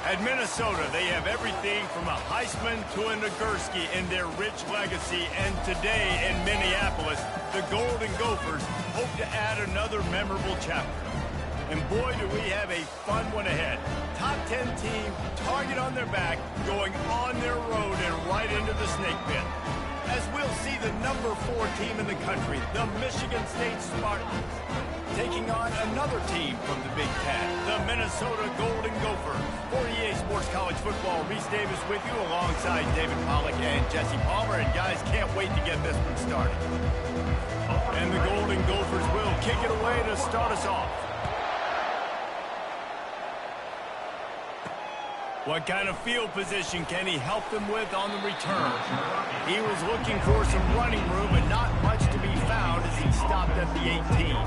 At Minnesota, they have everything from a Heisman to a Nagurski in their rich legacy. And today in Minneapolis, the Golden Gophers hope to add another memorable chapter. And boy, do we have a fun one ahead. Top 10 team, target on their back, going on their road and right into the snake pit. As we'll see the number 4 team in the country, the Michigan State Spartans, taking on another team from the Big Ten, the Minnesota Golden Gophers. For EA Sports College Football, Reese Davis with you alongside David Pollack and Jesse Palmer. And guys, can't wait to get this one started. And the Golden Gophers will kick it away to start us off. What kind of field position can he help them with on the return? He was looking for some running room, but not much to be found as he stopped at the 18.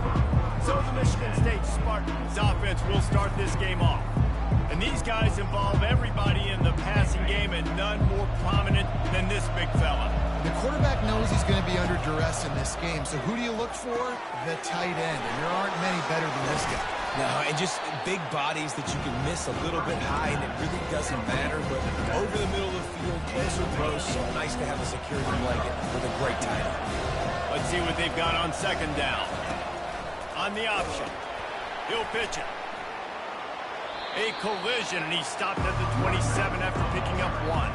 So the Michigan State Spartans offense will start this game off. And these guys involve everybody in the passing game, and none more prominent than this big fella. The quarterback knows he's going to be under duress in this game, so who do you look for? The tight end, and there aren't many better than this guy. No, and just big bodies that you can miss a little bit high, and it really doesn't matter. But over the middle of the field, closer throws, so nice to have a security blanket with a great tight end. Let's see what they've got on second down. On the option, he'll pitch it. A collision, and he stopped at the 27 after picking up 1.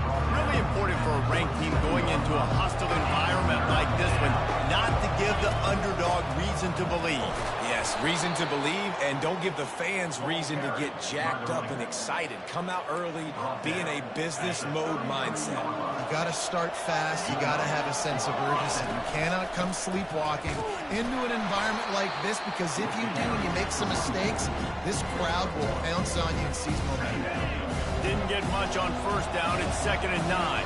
Really important for a ranked team going into a hostile environment like this one, not to give the underdog reason to believe. Yes, reason to believe, and don't give the fans reason to get jacked up and excited. Come out early, be in a business mode mindset. You got to start fast. You got to have a sense of urgency. You cannot come sleepwalking into an environment like this, because if you do and you make some mistakes, this crowd will pounce on you and seize momentum. Didn't get much on first down. It's 2nd and 9.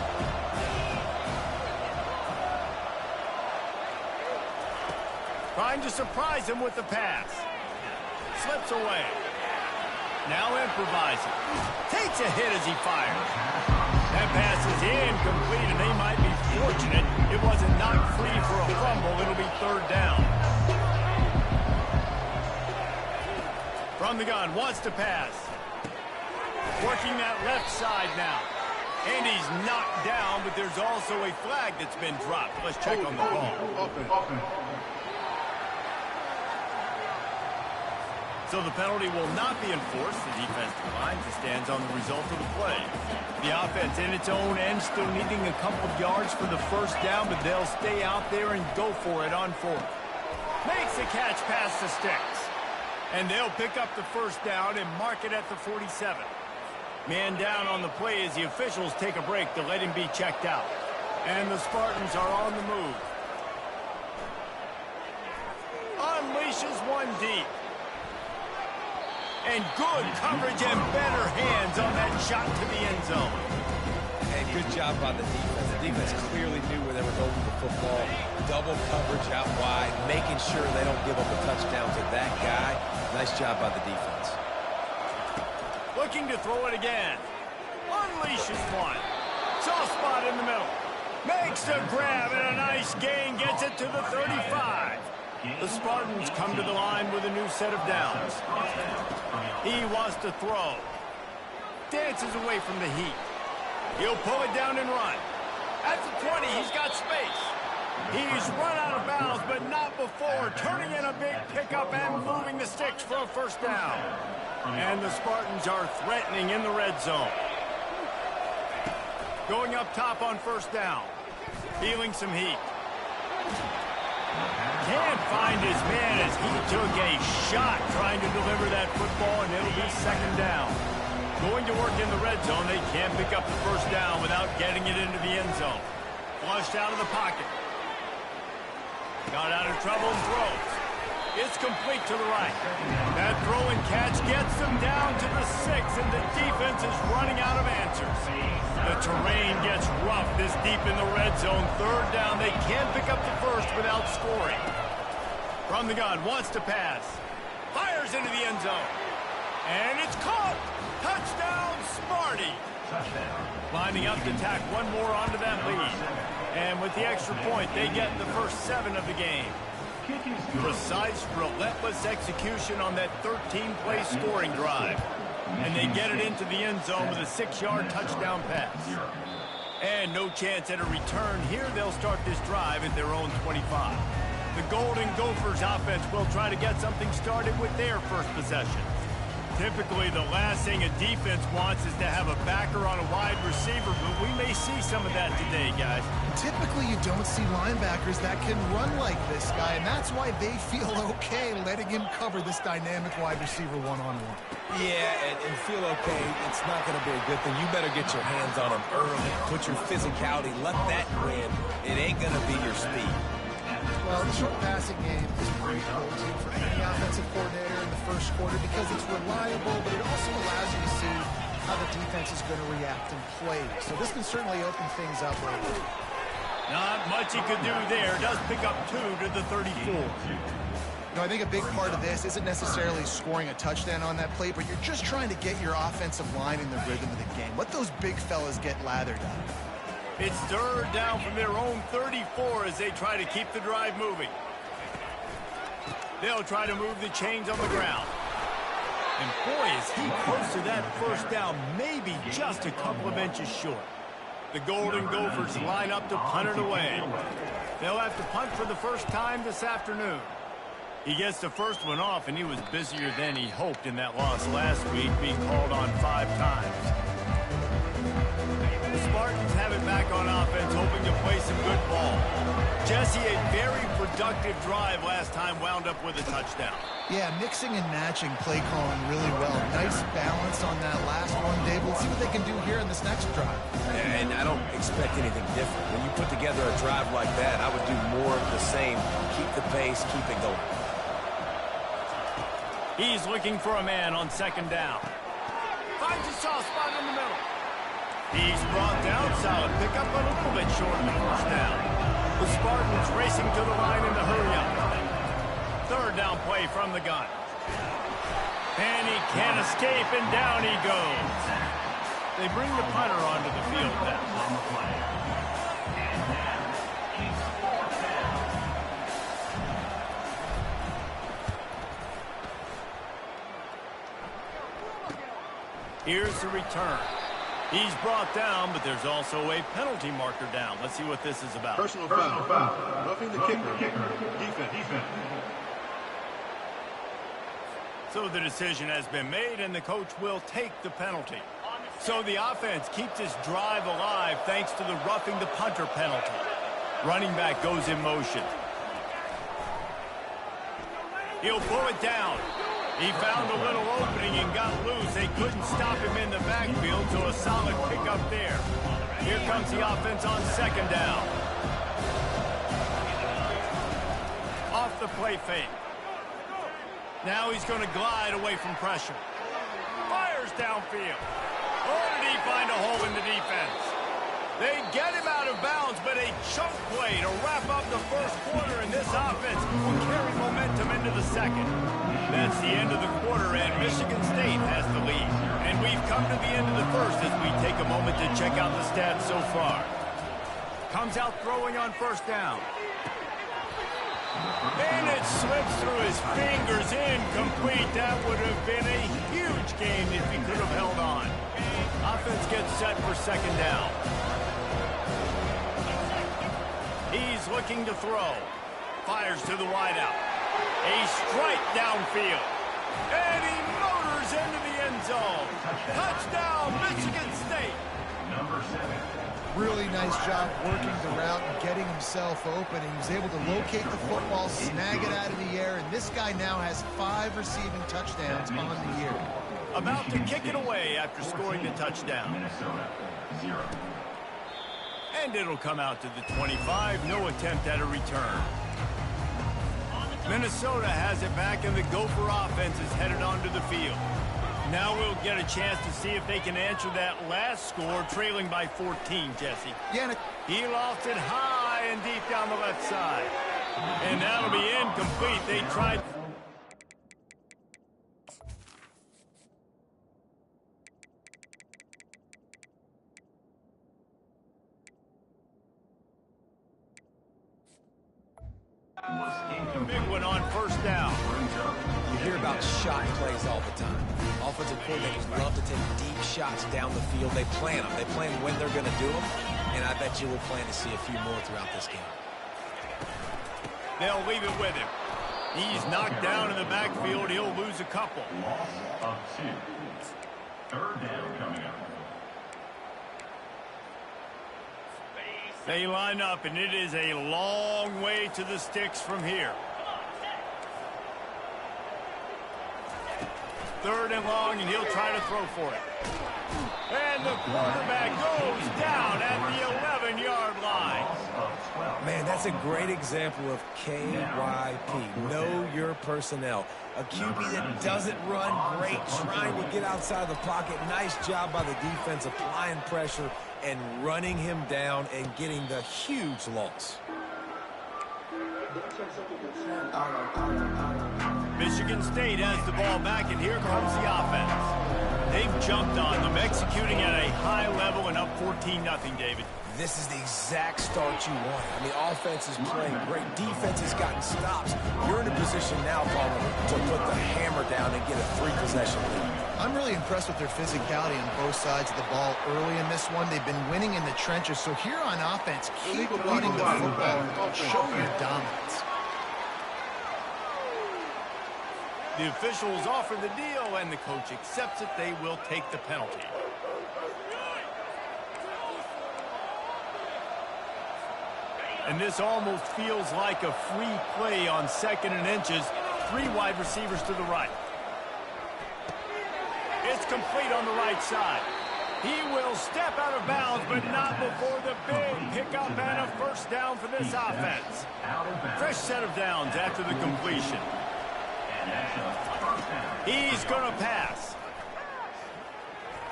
Trying to surprise him with the pass. Slips away. Now improvising. Takes a hit as he fires. That pass is incomplete, and they might be fortunate it wasn't knocked free for a fumble. It'll be 3rd down. From the gun, wants to pass. Working that left side now. And he's knocked down, but there's also a flag that's been dropped. Let's check on the ball. So the penalty will not be enforced. The defense declines and stands on the result of the play. The offense in its own end still needing a couple of yards for the first down, but they'll stay out there and go for it on 4th. Makes the catch past the sticks. And they'll pick up the first down and mark it at the 47. Man down on the play as the officials take a break to let him be checked out. And the Spartans are on the move. Unleashes one deep. And good coverage and better hands on that shot to the end zone. And good job by the defense. The defense clearly knew where they were going with the football. Double coverage out wide, making sure they don't give up a touchdown to that guy. Nice job by the defense. Looking to throw it again. Unleashes one. Soft spot in the middle. Makes the grab and a nice gain. Gets it to the 35. The Spartans come to the line with a new set of downs. He wants to throw. Dances away from the heat. He'll pull it down and run. At the 20, he's got space. He's run out of bounds, but not before turning in a big pickup and moving the sticks for a first down. And the Spartans are threatening in the red zone. Going up top on first down. Feeling some heat. Can't find his man as he took a shot trying to deliver that football, and it'll be 2nd down. Going to work in the red zone, they can't pick up the first down without getting it into the end zone. Flushed out of the pocket. Got out of trouble and throws. It's complete to the right. That throw and catch gets them down to the 6, and the defense is running out of answers. The terrain gets rough this deep in the red zone. 3rd down. They can't pick up the first without scoring. From the gun, wants to pass. Fires into the end zone. And it's caught. Touchdown, Sparty. Lining up to tack one more onto that lead. And with the extra point, they get the first 7 of the game. Precise, relentless execution on that 13-play scoring drive. And they get it into the end zone with a 6-yard touchdown pass. And no chance at a return here. They'll start this drive at their own 25. The Golden Gophers offense will try to get something started with their first possession. Typically, the last thing a defense wants is to have a backer on a wide receiver, but we may see some of that today, guys. Typically, you don't see linebackers that can run like this guy, and that's why they feel okay letting him cover this dynamic wide receiver one-on-one. Yeah, and feel okay. It's not going to be a good thing. You better get your hands on him early. Put your physicality. Let that win. It ain't going to be your speed. Well, the short passing game is a great go-to for any offensive coordinator in the first quarter because it's reliable, but it also allows you to see how the defense is going to react and play. So this can certainly open things up later. Not much he could do there. Does pick up 2 to the 34. I think a big part of this isn't necessarily scoring a touchdown on that play, but you're just trying to get your offensive line in the rhythm of the game. Let those big fellas get lathered up. It's 3rd down from their own 34 as they try to keep the drive moving. They'll try to move the chains on the ground. And boy, is he close to that first down, maybe just a couple of inches short. The Golden Gophers line up to punt it away. They'll have to punt for the first time this afternoon. He gets the first one off, and he was busier than he hoped in that loss last week, being called on 5 times. The Spartans have it back on offense, hoping to play some good ball. Jesse, a very productive drive last time, wound up with a touchdown. Yeah, mixing and matching play calling really well. Nice balance on that last one, Dave. We'll see what they can do here in this next drive. And I don't expect anything different. When you put together a drive like that, I would do more of the same. Keep the pace, keep it going. He's looking for a man on 2nd down. Finds a soft spot in the middle. He's brought down, solid pickup, but a little bit short of the first down. The Spartans racing to the line in the hurry-up. 3rd down play from the gun. And he can't escape, and down he goes. They bring the punter onto the field now. Here's the return. He's brought down, but there's also a penalty marker down. Let's see what this is about. Personal foul. Roughing the kicker. Defense. So the decision has been made, and the coach will take the penalty. So the offense keeps this drive alive thanks to the roughing the punter penalty. Running back goes in motion. He'll pull it down. He found a little opening and got loose. They couldn't stop him in the backfield, so a solid pickup there. Here comes the offense on 2nd down. Off the play fake. Now he's going to glide away from pressure. Fires downfield. Oh, did he find a hole in the defense? They get him out of bounds, but a chunk play to wrap up the first quarter, and this offense will carry momentum into the second. That's the end of the quarter, and Michigan State has the lead. And we've come to the end of the first as we take a moment to check out the stats so far. Comes out throwing on 1st down. And it slips through his fingers, incomplete. That would have been a huge gain if he could have held on. Offense gets set for 2nd down. He's looking to throw. Fires to the wideout. A strike downfield. And he motors into the end zone. Touchdown, Michigan State. Number 7. Really nice job working the route and getting himself open. He was able to locate the football, snag it out of the air, and this guy now has 5 receiving touchdowns on the year. About to kick it away after scoring the touchdown. Minnesota, 0. And it'll come out to the 25. No attempt at a return. Minnesota has it back, and the Gopher offense is headed onto the field. Now we'll get a chance to see if they can answer that last score, trailing by 14, Jesse. Yeah, He lost it high and deep down the left side. And that'll be incomplete. They tried... Big one on 1st down. hear about shot plays all the time. Offensive coordinators love to take deep shots down the field. They plan them. They plan when they're going to do them, and I bet you we'll plan to see a few more throughout this game. They'll leave it with him. He's knocked down in the backfield. He'll lose a couple. Loss of 2. Third down coming up. They line up, and it is a long way to the sticks from here. Third and long, and he'll try to throw for it. And the quarterback goes down at the 11-yard line. Man, that's a great example of KYP. Know your personnel. A QB that doesn't run great, trying to get outside the pocket. Nice job by the defense applying pressure and running him down and getting the huge loss. Michigan State has the ball back, and here comes the offense. They've jumped on them, executing at a high level and up 14-0, David. This is the exact start you want. I mean, offense is playing great. Defense has gotten stops. You're in a position now, Palmer, to put the hammer down and get a 3-possession lead. I'm really impressed with their physicality on both sides of the ball early in this one. They've been winning in the trenches. So here on offense, keep running the football and show your dominance. The officials offer the deal, and the coach accepts it. They will take the penalty. And this almost feels like a free play on 2nd and inches. 3 wide receivers to the right. It's complete on the right side. He will step out of bounds, but not before the big pickup and a first down for this offense. Fresh set of downs after the completion. He's going to pass.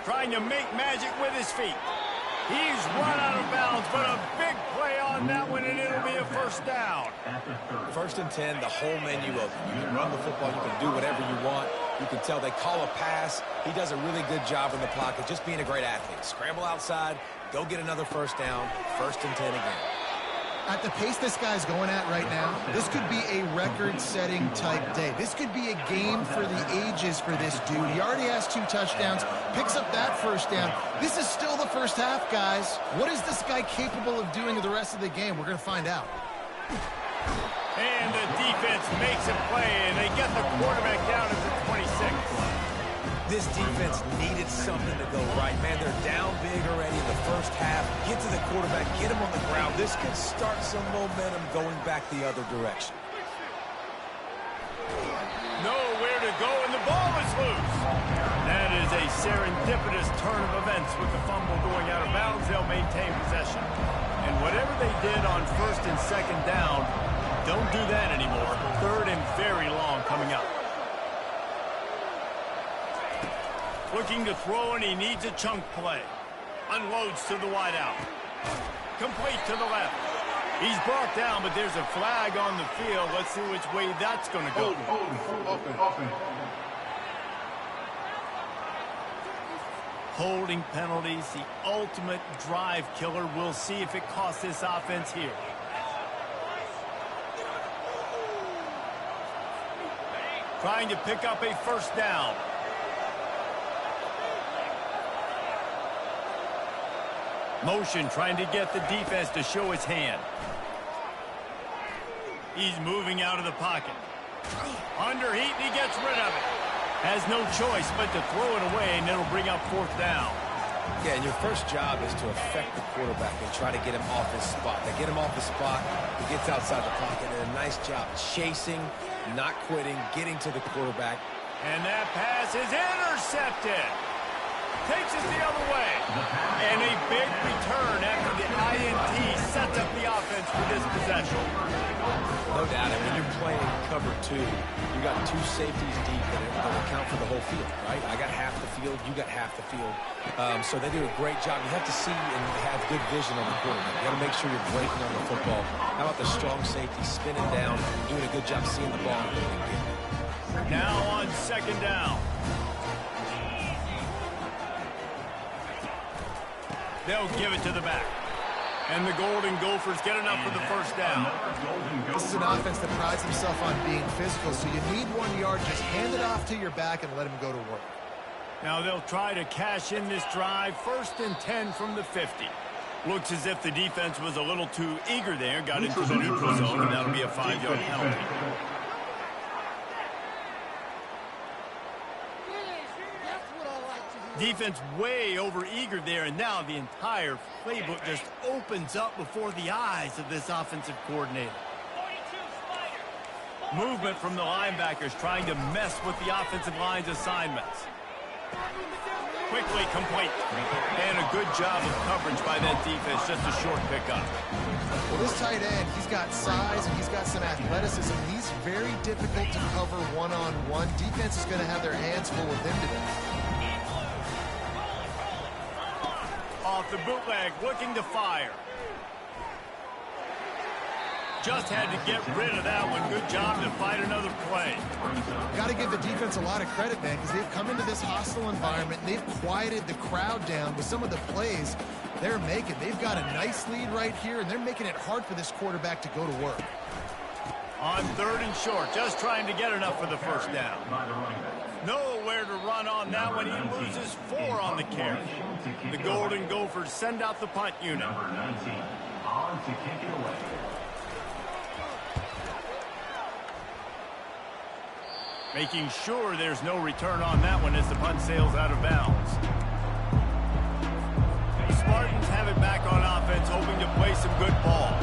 Trying to make magic with his feet. He's run out of bounds, but a big play on that one, and it'll be a first down. 1st and 10, the whole menu open. You can run the football. You can do whatever you want. You can tell they call a pass. He does a really good job in the pocket, just being a great athlete. Scramble outside, go get another first down, 1st and 10 again. At the pace this guy's going at right now, this could be a record-setting type day. This could be a game for the ages for this dude. He already has 2 touchdowns, picks up that first down. This is still the first half, guys. What is this guy capable of doing the rest of the game? We're going to find out. And the defense makes a play, and they get the quarterback down at the 26. This defense needed something to go right. Man, they're down big already in the first half. Get to the quarterback, get him on the ground. This could start some momentum going back the other direction. Nowhere to go, and the ball is loose. That is a serendipitous turn of events with the fumble going out of bounds. They'll maintain possession. And whatever they did on 1st and 2nd down, don't do that anymore. 3rd and very long coming up. Looking to throw, and he needs a chunk play. Unloads to the wideout. Complete to the left. He's brought down, but there's a flag on the field. Let's see which way that's going to go. Holding penalties, the ultimate drive killer. We'll see if it costs this offense here. Trying to pick up a first down. Motion, trying to get the defense to show his hand. He's moving out of the pocket. Under heat, and he gets rid of it. Has no choice but to throw it away, and it'll bring up 4th down. Yeah, and your first job is to affect the quarterback and try to get him off his spot. They get him off his spot, he gets outside the pocket, and a nice job chasing, not quitting, getting to the quarterback. And that pass is intercepted. Takes it the other way. And a big return after the INT sets up the offense for this possession. No doubt. And when you're playing cover 2, you got 2 safeties deep that account for the whole field, right? I got half the field, you got half the field. So they do a great job. You have to see and have good vision on the quarterback. You got to make sure you're breaking on the football. How about the strong safety spinning down, doing a good job seeing the ball? Now on 2nd down. They'll give it to the back. And the Golden Gophers get enough for the first down. This is an offense that prides himself on being physical, so you need 1 yard. Just hand it off to your back and let him go to work. Now they'll try to cash in this drive. 1st and 10 from the 50. Looks as if the defense was a little too eager there. Got into the neutral zone, and that'll be a 5-yard penalty. Defense way over eager there, and now the entire playbook just opens up before the eyes of this offensive coordinator. Movement from the linebackers trying to mess with the offensive line's assignments. Quickly complete. And a good job of coverage by that defense, just a short pickup. Well, this tight end, he's got size and he's got some athleticism. He's very difficult to cover one-on-one. Defense is going to have their hands full with him today. Off the bootleg, looking to fire. Just had to get rid of that one. Good job to fight another play. Got to give the defense a lot of credit, man, because they've come into this hostile environment. They've quieted the crowd down with some of the plays they're making. They've got a nice lead right here, and they're making it hard for this quarterback to go to work. On 3rd and short, just trying to get enough for the first down. Nowhere to run on that one. He loses 4 on the carry. The Golden Gophers send out the punt unit. Number 19, on to kick it away. Making sure there's no return on that one as the punt sails out of bounds. The Spartans have it back on offense, hoping to play some good ball.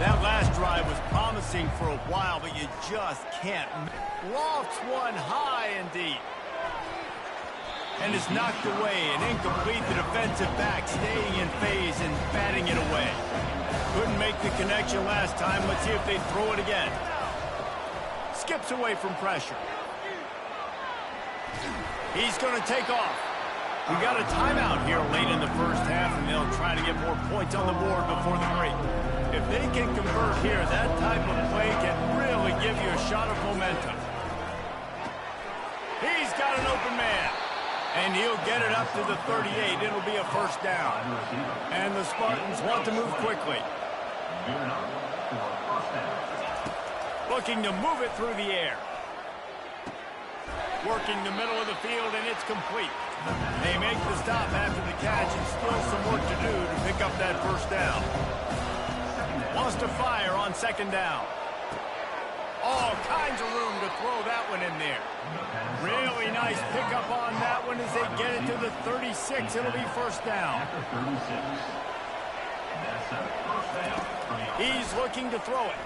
That last drive was promising for a while, but you just can't. Lofts one high and deep. And is knocked away and incomplete. The defensive back staying in phase and batting it away. Couldn't make the connection last time. Let's see if they throw it again. Skips away from pressure. He's going to take off. We got a timeout here late in the first half, and they'll try to get more points on the board before the break. If they can convert here, that type of play can really give you a shot of momentum. He's got an open man. And he'll get it up to the 38. It'll be a first down. And the Spartans want to move quickly. Looking to move it through the air. Working the middle of the field, and it's complete. They make the stop after the catch, and still some work to do to pick up that first down. Wants to fire on 2nd down. All kinds of room to throw that one in there. Really nice pickup on that one as they get it to the 36. It'll be first down. He's looking to throw it.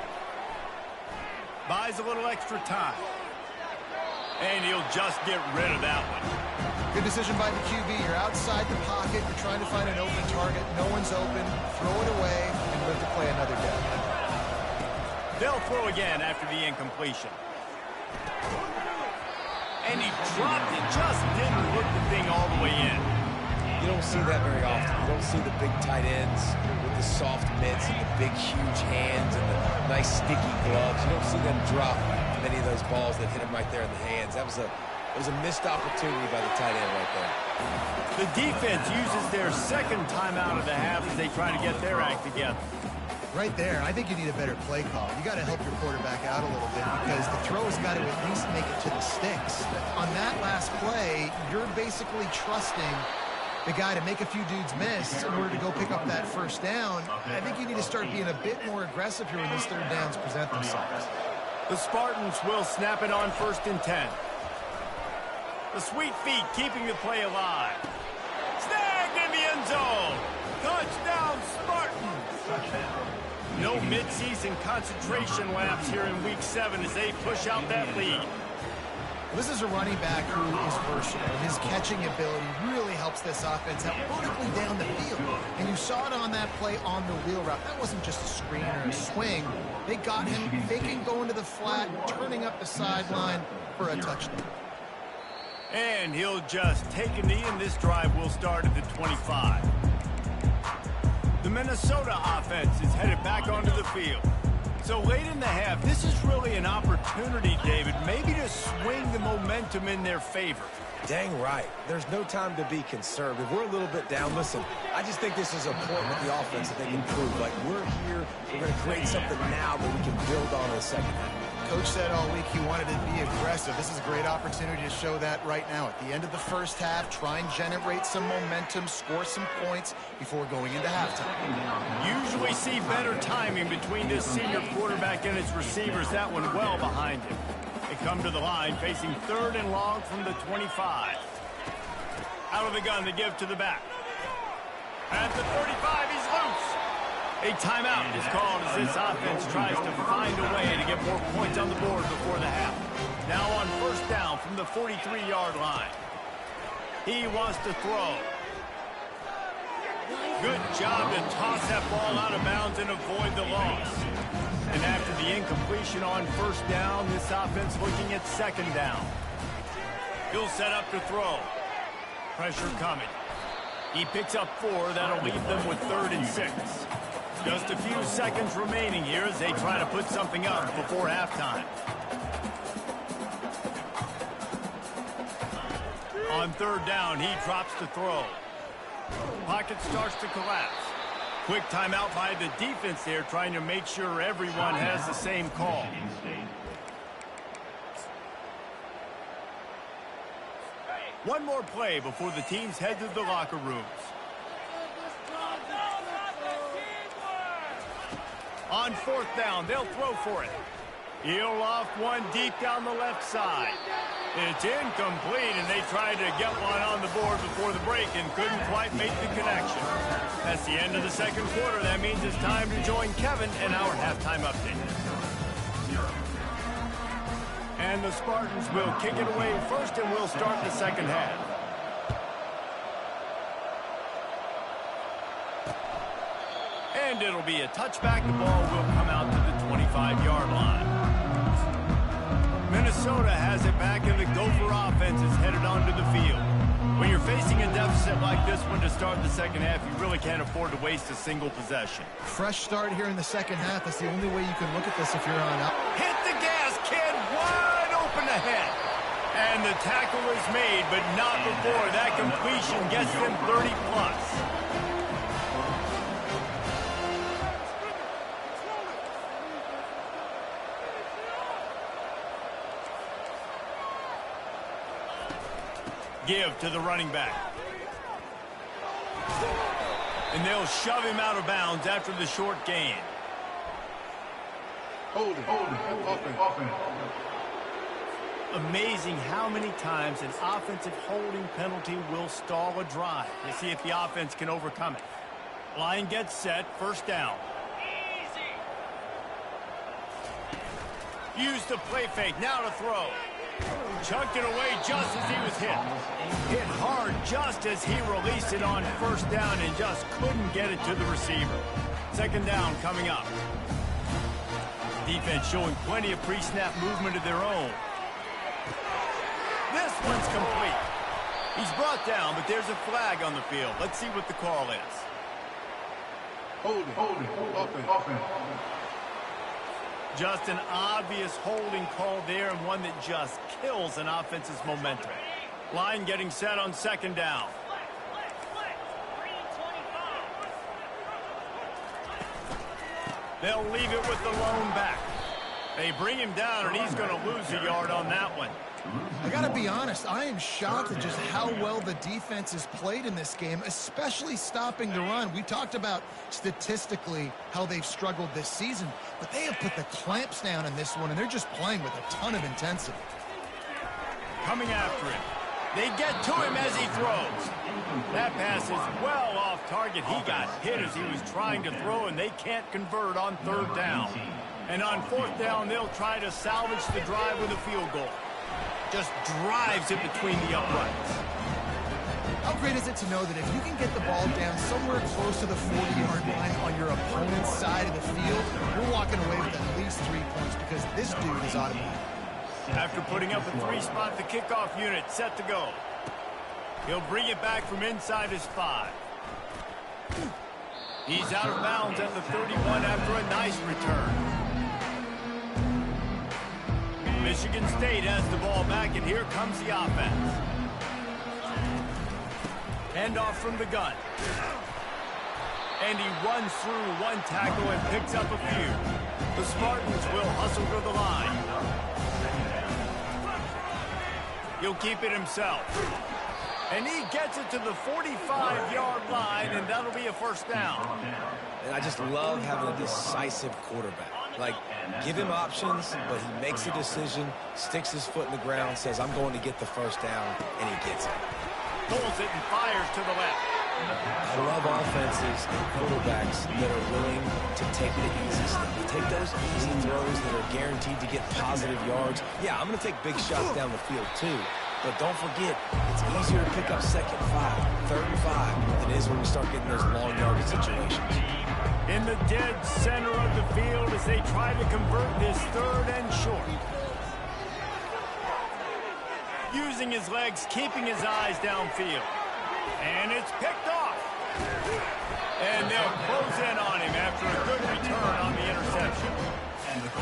Buys a little extra time. And he'll just get rid of that one. Good decision by the QB. You're outside the pocket. You're trying to find an open target. No one's open. Throw it away and live to play another down. They'll throw again after the incompletion. And he dropped it. Just didn't hook the thing all the way in. You don't see that very often. You don't see the big tight ends with the soft mitts and the big, huge hands and the nice, sticky gloves. You don't see them drop many of those balls that hit him right there in the hands. It was a missed opportunity by the tight end right there. The defense uses their 2nd timeout of the half as they try to get their act together. Right there, I think you need a better play call. You got to help your quarterback out a little bit because the throw has got to at least make it to the sticks. On that last play, you're basically trusting the guy to make a few dudes miss in order to go pick up that first down. I think you need to start being a bit more aggressive here when these 3rd downs present themselves. The Spartans will snap it on 1st and 10. The sweet feet keeping the play alive. Snagged in the end zone. Touchdown, Spartans. No midseason concentration lapse here in Week 7 as they push out that lead. This is a running back who is versatile. His catching ability really helps this offense out vertically down the field. And you saw it on that play on the wheel route. That wasn't just a screen or a swing. They got him faking going to the flat, turning up the sideline for a touchdown. And he'll just take a knee, and this drive will start at the 25. The Minnesota offense is headed back onto the field. So late in the half, this is really an opportunity, David, maybe to swing the momentum in their favor. Dang right. There's no time to be conservative. We're a little bit down. Listen, I just think this is a point with the offense that they can prove. Like, we're here, we're going to create something now that we can build on in the second half. Coach said all week he wanted to be aggressive. This is a great opportunity to show that right now. At the end of the first half, try and generate some momentum, score some points before going into halftime. Usually see better timing between this senior quarterback and his receivers. That one well behind him. They come to the line facing 3rd and long from the 25. Out of the gun to give to the back. At the 35, he's loose. A timeout is called as this offense tries to find a way to get more points on the board before the half. Now on 1st down from the 43-yard line. He wants to throw. Good job to toss that ball out of bounds and avoid the loss. And after the incompletion on 1st down, this offense looking at 2nd down. He'll set up to throw. Pressure coming. He picks up 4. That'll leave them with 3rd and 6. Just a few seconds remaining here as they try to put something up before halftime. On 3rd down, he drops to throw. Pocket starts to collapse. Quick timeout by the defense there, trying to make sure everyone has the same call. One more play before the teams head to the locker rooms. On 4th down, they'll throw for it. He'll off one deep down the left side. It's incomplete, and they tried to get one on the board before the break and couldn't quite make the connection. That's the end of the 2nd quarter. That means it's time to join Kevin in our halftime update. And the Spartans will kick it away first, and we'll start the 2nd half. And it'll be a touchback. The ball will come out to the 25-yard line. Minnesota has it back, and the Gopher offense is headed onto the field. When you're facing a deficit like this one to start the 2nd half, you really can't afford to waste a single possession. Fresh start here in the 2nd half. That's the only way you can look at this if you're on up. Hit the gas, kid. Wide open ahead. And the tackle is made, but not before that completion gets them 30+. Give to the running back. And they'll shove him out of bounds after the short gain. Holding. Offense. Amazing how many times an offensive holding penalty will stall a drive. We'll see if the offense can overcome it. Line gets set, 1st down. Use the play fake, now to throw. Chucked it away just as he was hit. Hit hard just as he released it on 1st down and just couldn't get it to the receiver. 2nd down coming up. Defense showing plenty of pre-snap movement of their own. This one's complete. He's brought down, but there's a flag on the field. Let's see what the call is. Holding. Offense. Just an obvious holding call there, and one that just kills an offense's momentum. Line getting set on 2nd down. They'll leave it with the lone back. They bring him down, and he's going to lose a yard on that one. I got to be honest, I am shocked at just how well the defense has played in this game, especially stopping the run. We talked about statistically how they've struggled this season, but they have put the clamps down in this one, and they're just playing with a ton of intensity. Coming after him. They get to him as he throws. That pass is well off target. He got hit as he was trying to throw, and they can't convert on 3rd down. And on 4th down, they'll try to salvage the drive with a field goal. Just drives it between the uprights. How great is it to know that if you can get the ball down somewhere close to the 40-yard line on your opponent's side of the field, you're walking away with at least 3 points because this dude is automatic. After putting up a 3-spot, the kickoff unit set to go. He'll bring it back from inside his 5. He's out of bounds at the 31 after a nice return. Michigan State has the ball back, and here comes the offense. Handoff from the gun. And he runs through one tackle and picks up a few. The Spartans will hustle to the line. He'll keep it himself. And he gets it to the 45-yard line, and that'll be a first down. And I just love having a decisive quarterback. Like, give him options, but he makes a decision, sticks his foot in the ground, says, I'm going to get the first down, and he gets it. Pulls it and fires to the left. I love offenses and quarterbacks that are willing to take the easy stuff. Take those easy throws that are guaranteed to get positive yards. Yeah, I'm going to take big shots down the field, too. But don't forget, it's easier to pick up second 5, third and 5 than it is when we start getting those long yardage situations. In the dead center of the field as they try to convert this third and short. Using his legs, keeping his eyes downfield. And it's picked off. And they'll close in on him after a good return on the interception.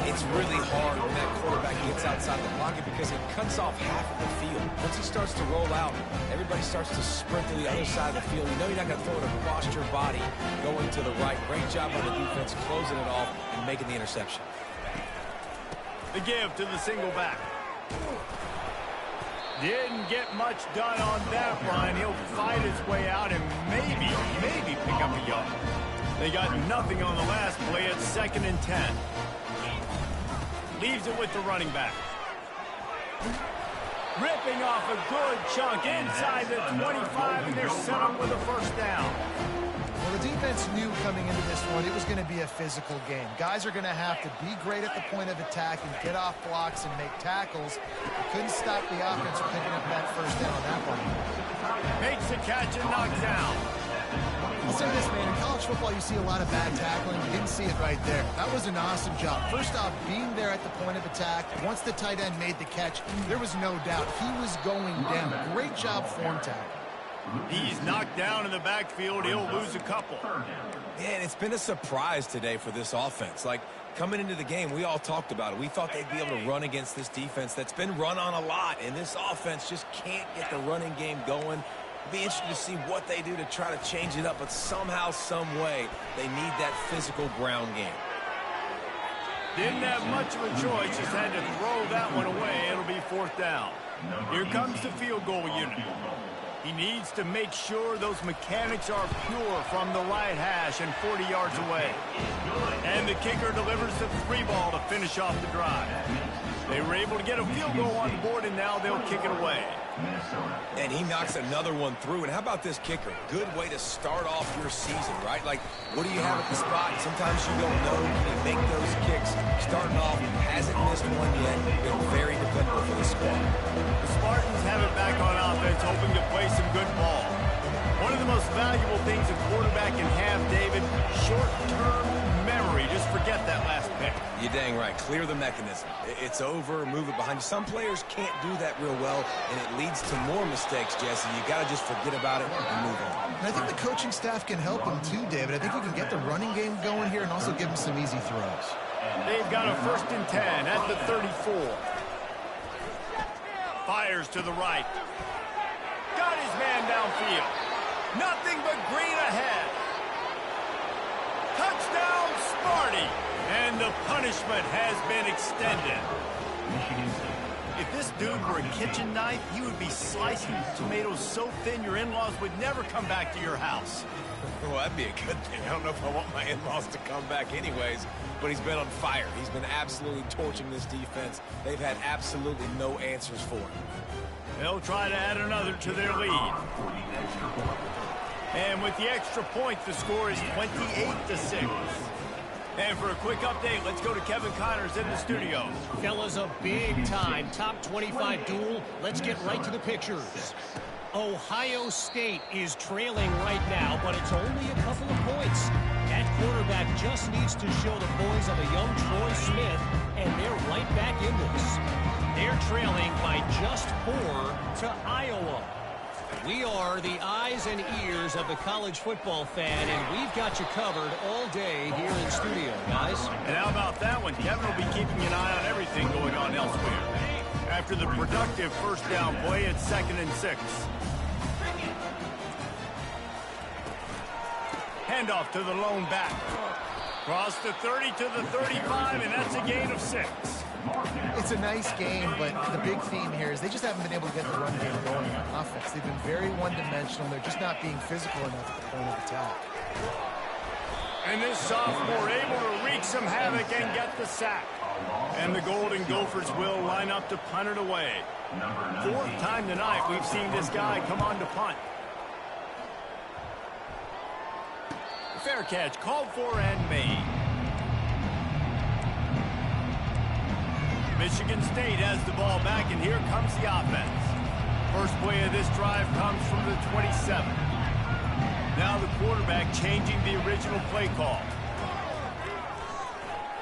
It's really hard when that quarterback gets outside the pocket because it cuts off half of the field. Once he starts to roll out, everybody starts to sprint to the other side of the field. You know you're not going to throw it across your body going to the right. Great job on the defense closing it off and making the interception. The give to the single back. Didn't get much done on that run. He'll fight his way out and maybe pick up a yard. They got nothing on the last play at 2nd and 10. Leaves it with the running back. Ripping off a good chunk inside the 25, and they're set up with a first down. Well, the defense knew coming into this one it was going to be a physical game. Guys are going to have to be great at the point of attack and get off blocks and make tackles. They couldn't stop the offense from picking up that first down on that one. Makes the catch and knocked down. I'll say this, man, in college football you see a lot of bad tackling. You didn't see it right there. That was an awesome job. First off, being there at the point of attack. Once the tight end made the catch, there was no doubt he was going down. Great job form tackle. He's knocked down in the backfield. He'll lose a couple. Man, it's been a surprise today for this offense. Like, coming into the game, we all talked about it. We thought they'd be able to run against this defense that's been run on a lot, and this offense just can't get the running game going. It'll be interesting to see what they do to try to change it up, but somehow, some way, they need that physical ground game. Didn't have much of a choice, just had to throw that one away. It'll be 4th down. Here comes the field goal unit. He needs to make sure those mechanics are pure from the right hash and 40 yards away. And the kicker delivers the 3 ball to finish off the drive. They were able to get a field goal on the board, and now they'll kick it away. And he knocks another one through. And how about this kicker? Good way to start off your season, right? Like, what do you have at the spot? Sometimes you don't know. You make those kicks. Starting off, hasn't missed one yet. Been very dependable for the squad. The Spartans have it back on offense, hoping to play some good ball. One of the most valuable things a quarterback can have, David, short-term memory. Just forget that last pick. You're dang right. Clear the mechanism. It's over, move it behind you. Some players can't do that real well, and it leads to more mistakes, Jesse. You got to just forget about it and move on. And I think the coaching staff can help him too, David. I think he can get the running game going here and also give him some easy throws. They've got a 1st and 10 at the 34. Fires to the right. Got his man downfield. Nothing but green ahead. Touchdown, Sparty. And the punishment has been extended. If this dude were a kitchen knife, he would be slicing tomatoes so thin your in-laws would never come back to your house. Well, that'd be a good thing. I don't know if I want my in-laws to come back anyways, but he's been on fire. He's been absolutely torching this defense. They've had absolutely no answers for him. They'll try to add another to their lead. And with the extra point, the score is 28-6. And for a quick update, let's go to Kevin Connors in the studio. Fellas, a big-time top 25 duel. Let's get right to the pictures. Ohio State is trailing right now, but it's only a couple of points. That quarterback just needs to show the boys of a young Troy Smith, and they're right back in this. They're trailing by just 4 to Iowa. We are the eyes and ears of the college football fan, and we've got you covered all day here in studio, guys. And how about that one? Kevin will be keeping an eye on everything going on elsewhere. After the productive first down play, it's 2nd and 6. Handoff to the lone back. Cross the 30 to the 35, and that's a gain of 6. It's a nice game, but the big theme here is they just haven't been able to get the run game going on offense. They've been very one-dimensional. They're just not being physical enough at the point of attack. And this sophomore able to wreak some havoc and get the sack. And the Golden Gophers will line up to punt it away. Fourth time tonight we've seen this guy come on to punt. Fair catch called for and made. Michigan State has the ball back, and here comes the offense. First play of this drive comes from the 27. Now the quarterback changing the original play call.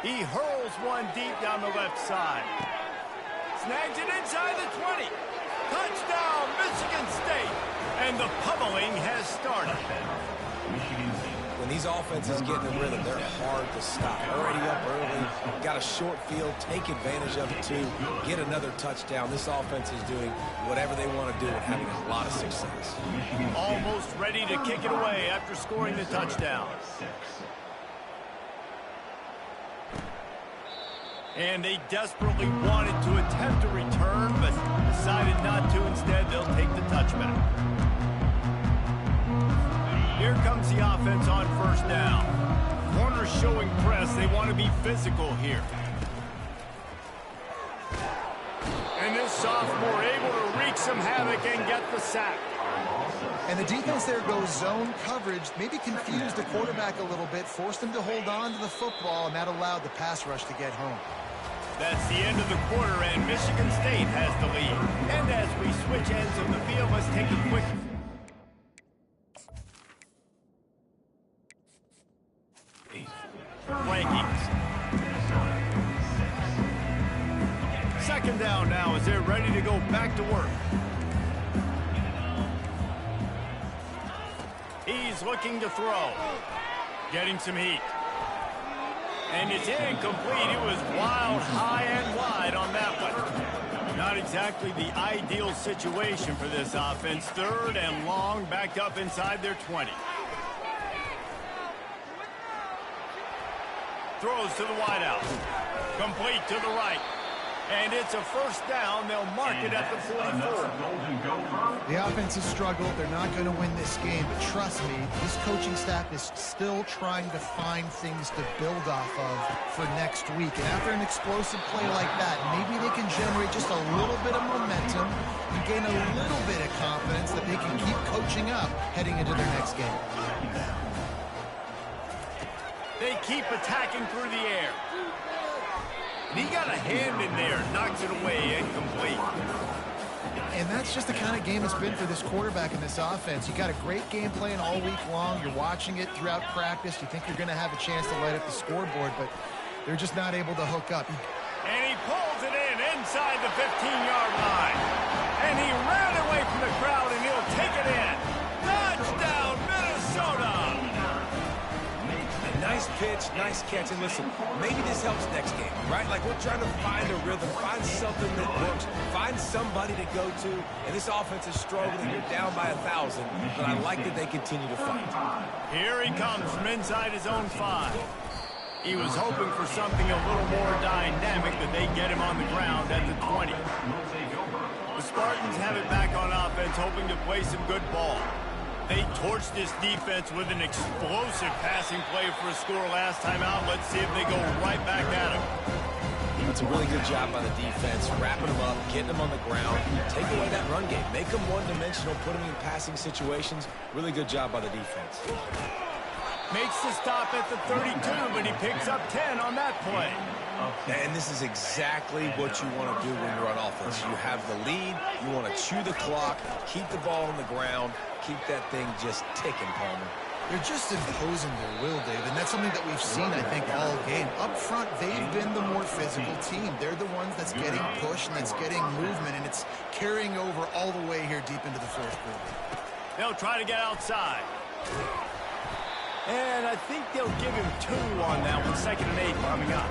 He hurls one deep down the left side. Snags it inside the 20. Touchdown, Michigan State. And the pummeling has started. When these offenses get in the rhythm, they're hard to stop. Already up early, got a short field, take advantage of it too, get another touchdown. This offense is doing whatever they want to do and having a lot of success. Almost ready to kick it away after scoring the touchdown. And they desperately wanted to attempt a return, but decided not to. Instead, they'll take the touchback. Here comes the offense on first down. Corners showing press. They want to be physical here. And this sophomore able to wreak some havoc and get the sack. And the defense there goes zone coverage, maybe confused the quarterback a little bit, forced him to hold on to the football, and that allowed the pass rush to get home. That's the end of the quarter, and Michigan State has the lead. And as we switch ends of the field, let's take a quick... rankings. Second down now as they're ready to go back to work. He's looking to throw. Getting some heat. And it's incomplete. It was wild, high and wide on that one. Not exactly the ideal situation for this offense. Third and long, backed up inside their 20. Throws to the wideout. Complete to the right. And it's a first down. They'll mark it at the 44. The offense has struggled. They're not going to win this game. But trust me, this coaching staff is still trying to find things to build off of for next week. And after an explosive play like that, maybe they can generate just a little bit of momentum and gain a little bit of confidence that they can keep coaching up heading into their next game. They keep attacking through the air. And he got a hand in there, knocks it away, incomplete. And that's just the kind of game it's been for this quarterback in this offense. You got a great game plan all week long. You're watching it throughout practice. You think you're going to have a chance to light up the scoreboard, but they're just not able to hook up. And he pulls it in inside the 15-yard line. And he ran away from the crowd, and he'll take it in. Touchdown, Minnesota! Nice pitch, nice catch, and listen, maybe this helps next game, right? Like we're trying to find a rhythm, find something that works, find somebody to go to, and this offense is struggling. You're down by 1,000, but I like that they continue to fight. Here he comes from inside his own 5. He was hoping for something a little more dynamic, but they get him on the ground at the 20. The Spartans have it back on offense, hoping to play some good ball. They torched this defense with an explosive passing play for a score last time out. Let's see if they go right back at him. That's a really good job by the defense, wrapping them up, getting them on the ground, take away that run game, make them one-dimensional, put them in passing situations. Really good job by the defense. Makes the stop at the 32, but he picks up 10 on that play. And this is exactly what you want to do when you're on offense. You have the lead, you want to chew the clock, keep the ball on the ground, keep that thing just ticking, Palmer. They're just imposing their will, Dave, and that's something that we've seen, I think, all game. Up front, they've been the more physical team. They're the ones that's getting pushed and that's getting movement, and it's carrying over all the way here deep into the fourth quarter. They'll try to get outside. And I think they'll give him 2 on that one. 2nd and 8 coming up.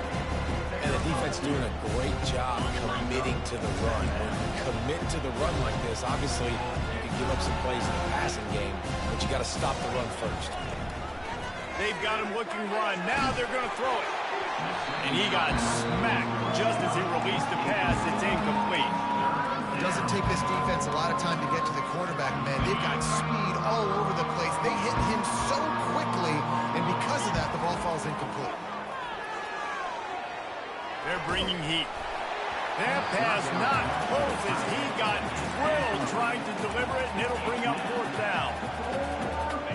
And the defense doing a great job committing to the run. When you commit to the run like this, obviously you can give up some plays in the passing game, but you got to stop the run first. They've got him looking run. Now they're going to throw it. And he got smacked just as he released the pass. It's incomplete. It doesn't take this defense a lot of time to get to the quarterback, man. They've got speed all over the place. They hit him so quickly, and because of that, the ball falls incomplete. They're bringing heat. That pass not close as he got drilled trying to deliver it, and it'll bring up 4th down.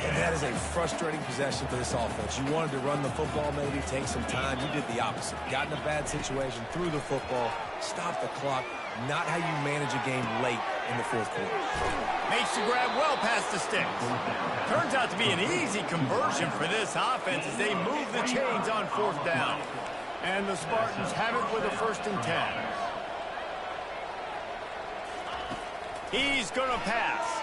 And that is a frustrating possession for this offense. You wanted to run the football, maybe take some time. You did the opposite. Got in a bad situation, threw the football, stopped the clock. Not how you manage a game late in the 4th quarter. Makes the grab well past the sticks. Turns out to be an easy conversion for this offense as they move the chains on 4th down. And the Spartans have it with a 1st and 10. He's going to pass.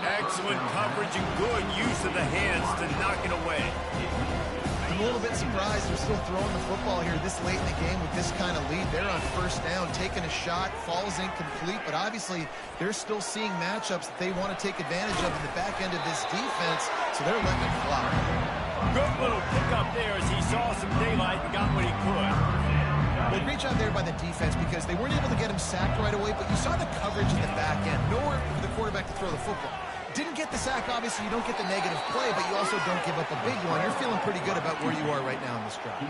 Excellent coverage and good use of the hands to knock it away. I'm a little bit surprised they're still throwing the football here this late in the game with this kind of lead. They're on 1st down, taking a shot, falls incomplete, but obviously they're still seeing matchups that they want to take advantage of in the back end of this defense, so they're letting it fly. Good little pickup there as he saw some daylight and got what he could. Well, great job there by the defense because they weren't able to get him sacked right away, but you saw the coverage in the back end. Nowhere for the quarterback to throw the football. Didn't get the sack, obviously you don't get the negative play, but you also don't give up a big one. You're feeling pretty good about where you are right now in this drive.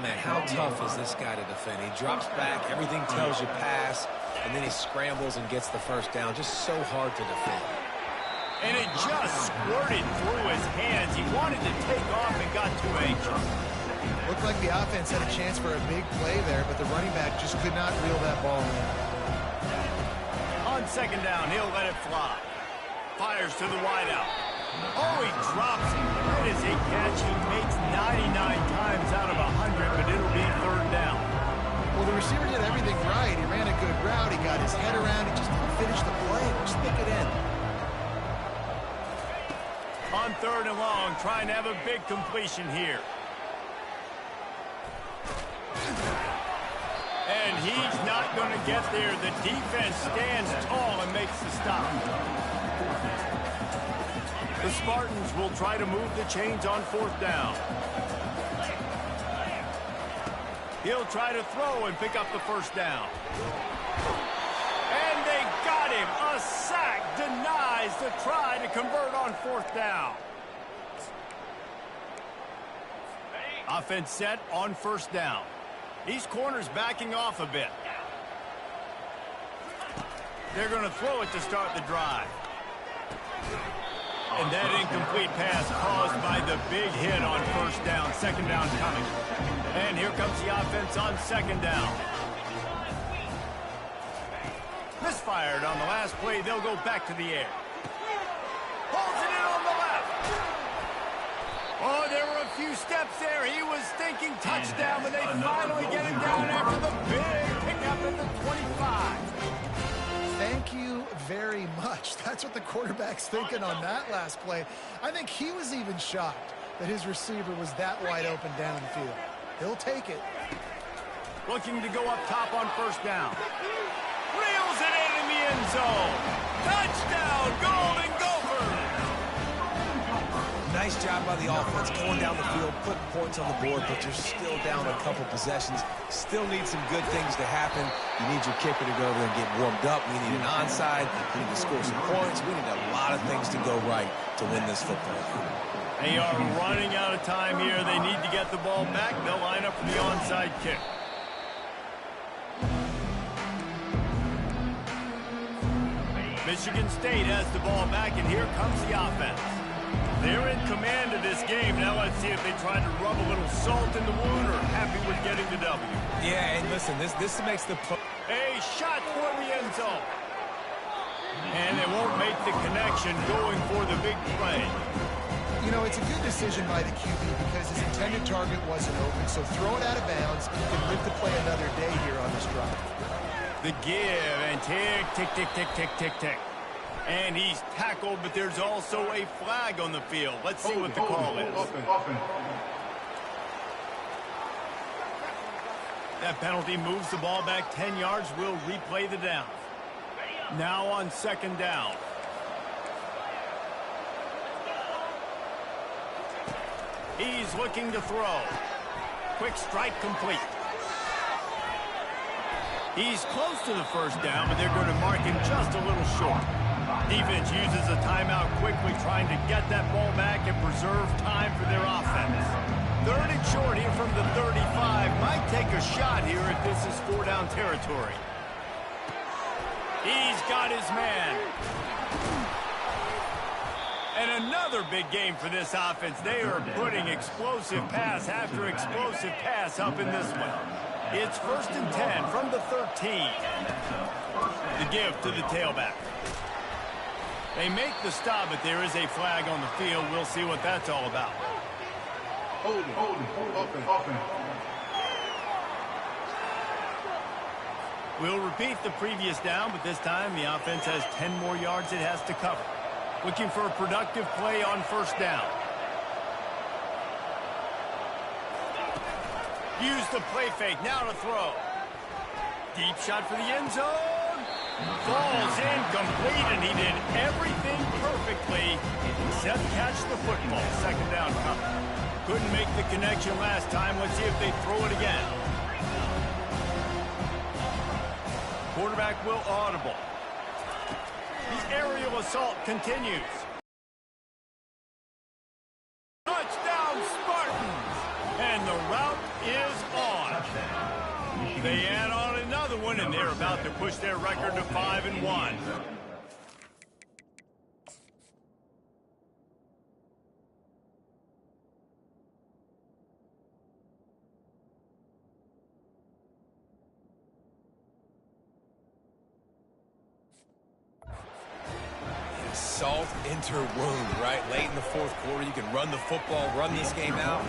Man, how tough is this guy to defend? He drops back, everything tells you pass, and then he scrambles and gets the 1st down. Just so hard to defend. And it just squirted through his hands. He wanted to take off and got too anxious. Looked like the offense had a chance for a big play there, but the running back just could not reel that ball in. On 2nd down, he'll let it fly. Fires to the wideout. Oh, he drops it. That is a catch he makes 99 times out of 100, but it'll be 3rd down. Well, the receiver did everything right. He ran a good route. He got his head around. He just didn't finish the play. Just stick it in. On 3rd and long, trying to have a big completion here. And he's not going to get there. The defense stands tall and makes the stop. The Spartans will try to move the chains on 4th down. He'll try to throw and pick up the 1st down. And they got him. A sack denies the try to convert on 4th down. Offense set on 1st down. These corners backing off a bit. They're going to throw it to start the drive. And that incomplete pass caused by the big hit on 1st down. 2nd down coming. And here comes the offense on 2nd down. Misfired on the last play. They'll go back to the air. Pulls it in on the left. Oh, there were a few steps there. He was thinking touchdown, but they finally get him down after the big pickup at the 25. Thank you very much. That's what the quarterback's thinking on that last play. I think he was even shocked that his receiver was that wide open downfield. He'll take it. Looking to go up top on 1st down. Reels it in the end zone. Touchdown, Golden Gophers. Nice job by the offense going down the field, putting points on the board, but you're still down a couple possessions. Still need some good things to happen. You need your kicker to go over there and get warmed up. We need an onside. We need to score some points. We need a lot of things to go right to win this football game. They are running out of time here. They need to get the ball back. They'll line up for the onside kick. Michigan State has the ball back, and here comes the offense. They're in command of this game. Now let's see if they try to rub a little salt in the wound or happy with getting the W. Yeah, and listen, this makes the play. A shot for the end zone. And they won't make the connection going for the big play. You know, it's a good decision by the QB because his intended target wasn't open, so throw it out of bounds. You can live to play another day here on this drive. The give and tick, tick, tick, tick, tick, tick, tick. And he's tackled, but there's also a flag on the field. Let's see what the call is. That penalty moves the ball back 10 yards. We'll replay the down. Now on 2nd down. He's looking to throw. Quick strike complete. He's close to the first down, but they're going to mark him just a little short. Defense uses a timeout quickly, trying to get that ball back and preserve time for their offense. Third and short here from the 35. Might take a shot here if this is 4-down territory. He's got his man. And another big game for this offense. They are putting explosive pass after explosive pass up in this one. It's 1st and 10 from the 13. The give to the tailback. They make the stop, but there is a flag on the field. We'll see what that's all about. Holding, offense. We'll repeat the previous down, but this time the offense has 10 more yards it has to cover. Looking for a productive play on 1st down. Use the play fake, now to throw. Deep shot for the end zone. Falls incomplete, and he did everything perfectly except catch the football. 2nd down coming. Couldn't make the connection last time. Let's see if they throw it again. Quarterback will audible. The aerial assault continues. Touchdown, Spartans! And the route is on. They add on another one, and they're about to push their record to 5-1. Salt enter wound, right? Late in the 4th quarter, you can run the football, run this game out.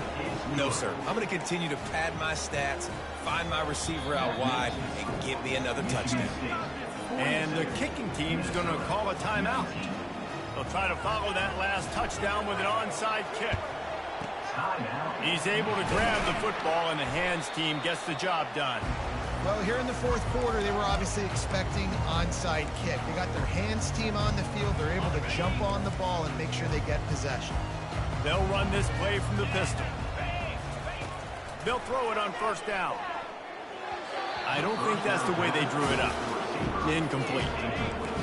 No, sir. I'm going to continue to pad my stats, find my receiver out wide, and get me another touchdown. And the kicking team's going to call a timeout. They'll try to follow that last touchdown with an onside kick. He's able to grab the football, and the hands team gets the job done. Well, here in the 4th quarter, they were obviously expecting onside kick. They got their hands team on the field. They're able to jump on the ball and make sure they get possession. They'll run this play from the pistol. They'll throw it on 1st down. I don't think that's the way they drew it up. Incomplete.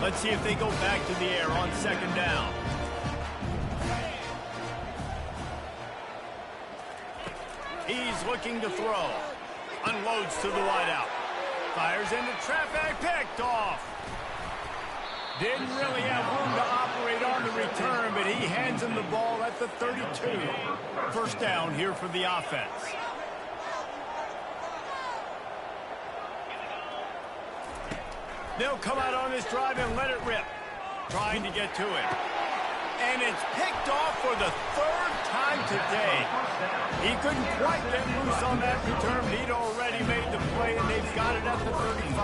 Let's see if they go back to the air on 2nd down. He's looking to throw. Unloads to the wideout. Fires into traffic. Picked off. Didn't really have room to operate on the return, but he hands him the ball at the 32. 1st down here for the offense. They'll come out on this drive and let it rip. Trying to get to it. And it's picked off for the 3rd time today. He couldn't quite get loose on that return, but he'd already made the play, and they've got it at the 35.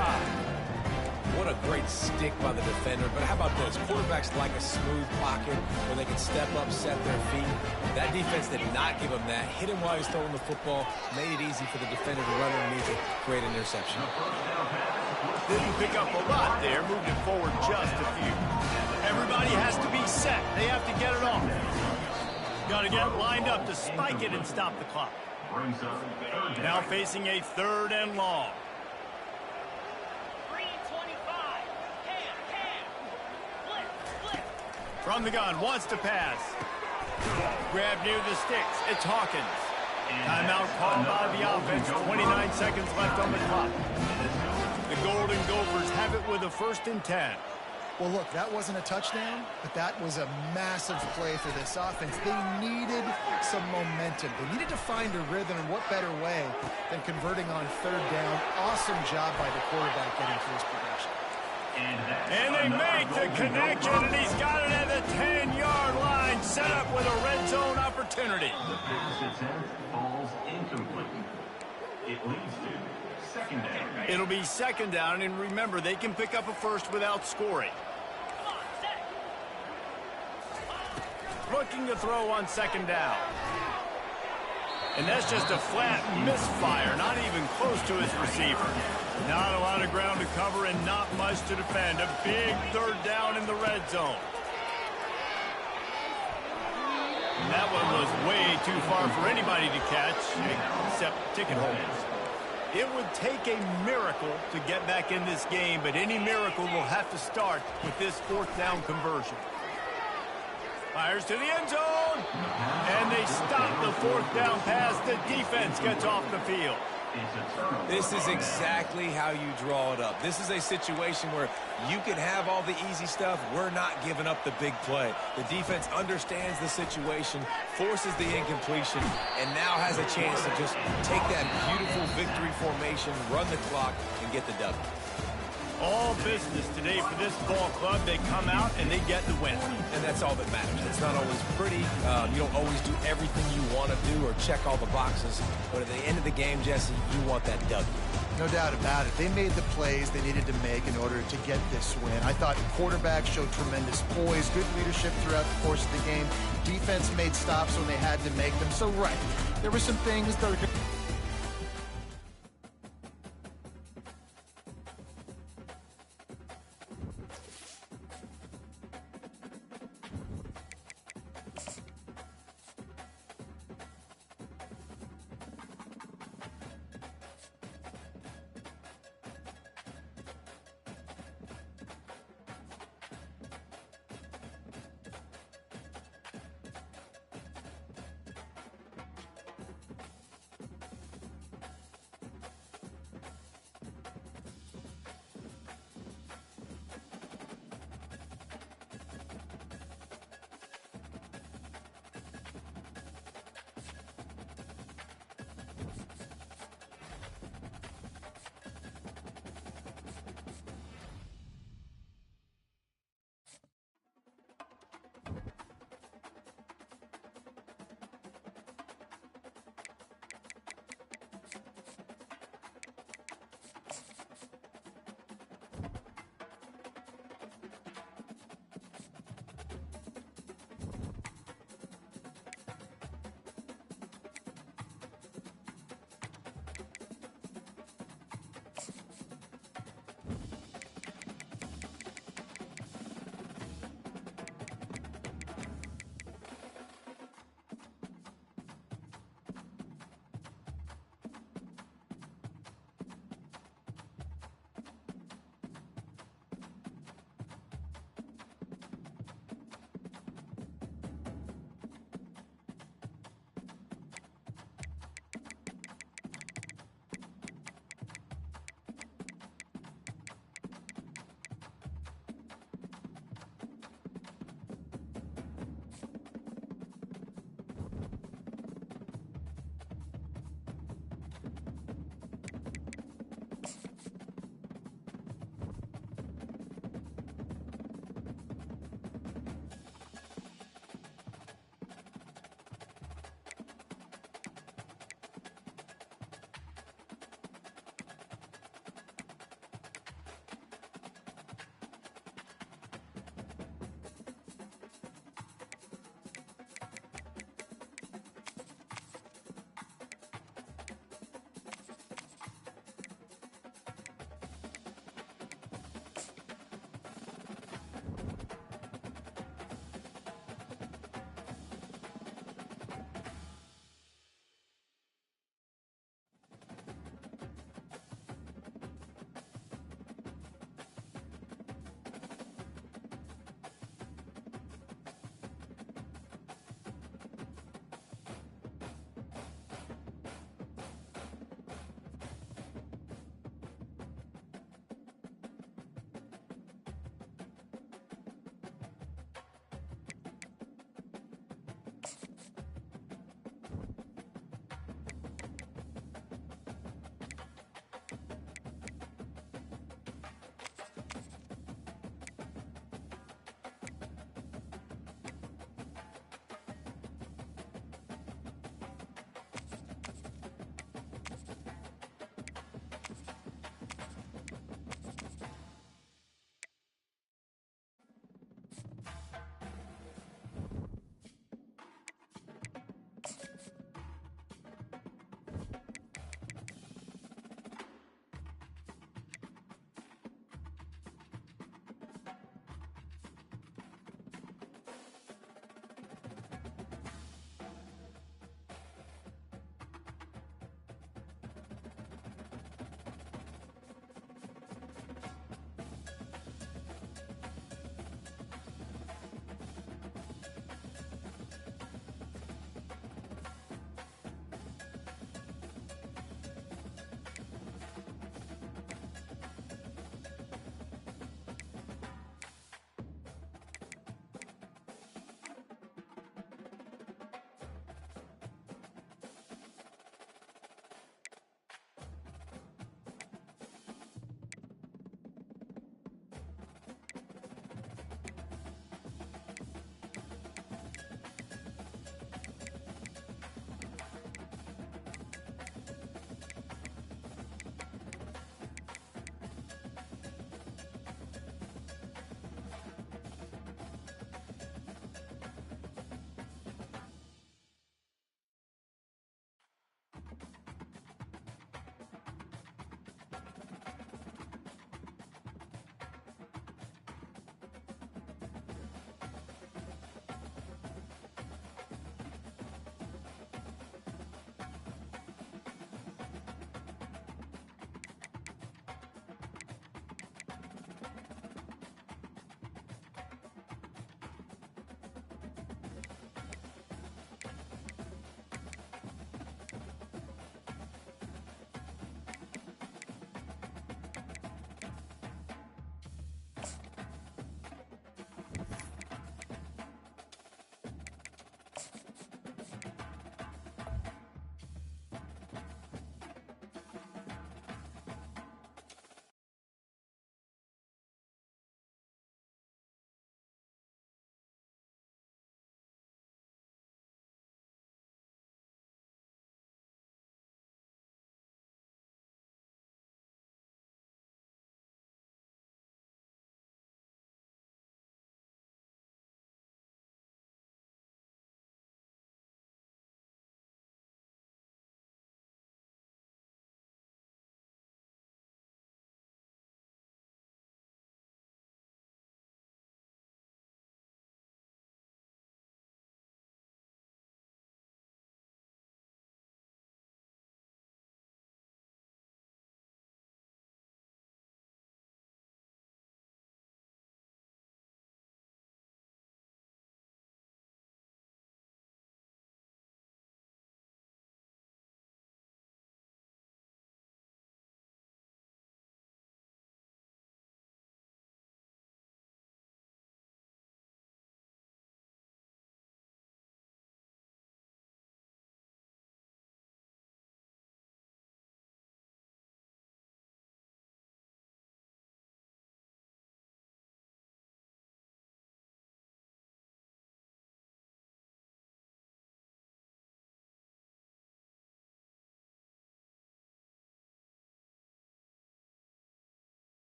What a great stick by the defender. But how about this? Quarterbacks like a smooth pocket where they can step up, set their feet. That defense did not give him that. Hit him while he was throwing the football. Made it easy for the defender to run underneath it. Great interception. Didn't pick up a lot there. Moved it forward just a few. Everybody has to be set. They have to get it off. Got to get lined up to spike it and stop the clock. Now facing a 3rd and long. From the gun, wants to pass. Grab near the sticks. It's Hawkins. Timeout called by the offense. 29 seconds left on the clock. The Golden Gophers have it with a 1st and 10. Well, look, that wasn't a touchdown, but that was a massive play for this offense. They needed some momentum. They needed to find a rhythm, and what better way than converting on 3rd down. Awesome job by the quarterback getting to his progression. And they make the connection, and he's got it at the 10-yard line, set up with a red zone opportunity. The pass attempt falls incomplete. It leads to 2nd down. It'll be 2nd down, and remember, they can pick up a 1st without scoring. Looking to throw on 2nd down. And that's just a flat misfire, not even close to his receiver. Not a lot of ground to cover and not much to defend. A big 3rd down in the red zone. And that one was way too far for anybody to catch, except ticket holders. It would take a miracle to get back in this game, but any miracle will have to start with this fourth down conversion. Fires to the end zone, and they stop the fourth down pass. The defense gets off the field. This is exactly how you draw it up. This is a situation where you can have all the easy stuff. We're not giving up the big play. The defense understands the situation, forces the incompletion, and now has a chance to just take that beautiful victory formation, run the clock, and get the W. All business today for this ball club. They come out and they get the win. And that's all that matters. It's not always pretty. You don't always do everything you want to do or check all the boxes. But at the end of the game, Jesse, you want that W. No doubt about it. They made the plays they needed to make in order to get this win. I thought the quarterback showed tremendous poise, good leadership throughout the course of the game. Defense made stops when they had to make them. So, right, there were some things that were...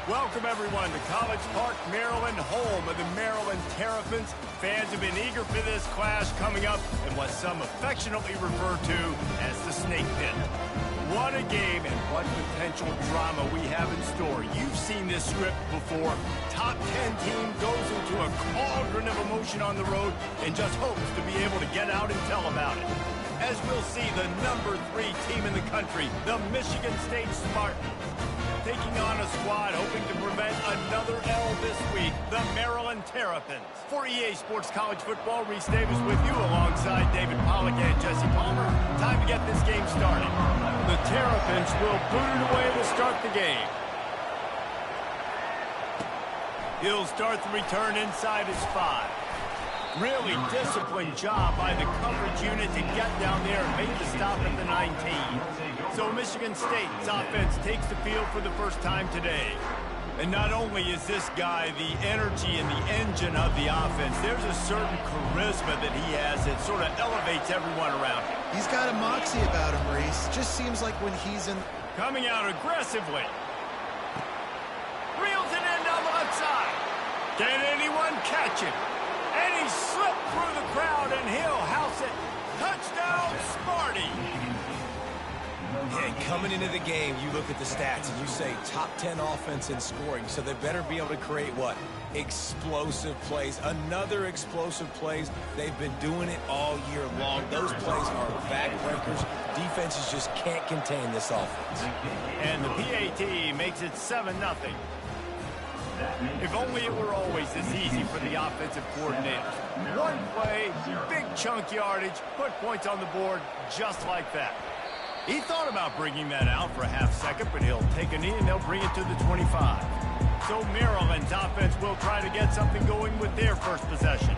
Welcome, everyone, to College Park, Maryland, home of the Maryland Terrapins. Fans have been eager for this clash coming up in what some affectionately refer to as the Snake Pit. What a game and what potential drama we have in store. You've seen this script before. Top 10 team goes into a cauldron of emotion on the road and just hopes to be able to get out and tell about it. As we'll see, the number 3 team in the country, the Michigan State Spartans, taking on a squad hoping to prevent another L this week, the Maryland Terrapins. For EA Sports College Football, Reese Davis with you alongside David Pollack and Jesse Palmer. Time to get this game started. The Terrapins will boot it away to start the game. He'll start the return inside his 5. Really disciplined job by the coverage unit to get down there and make the stop at the 19. So Michigan State's offense takes the field for the first time today. And not only is this guy the energy and the engine of the offense, there's a certain charisma that he has that sort of elevates everyone around him. He's got a moxie about him, Reese. Just seems like when he's in... Coming out aggressively. Reels it in down the left side. Can anyone catch him? And he slipped through the crowd, and he'll house it. Touchdown, Sparty. And coming into the game, you look at the stats, and you say top 10 offense in scoring, so they better be able to create what? Explosive plays. Another explosive plays. They've been doing it all year long. Those plays are backbreakers. Defenses just can't contain this offense. And the PAT makes it 7-0. If only it were always this easy for the offensive coordinators. One play, big chunk yardage, put points on the board just like that. He thought about bringing that out for a half second, but he'll take a knee and they'll bring it to the 25. So Maryland's offense will try to get something going with their first possession.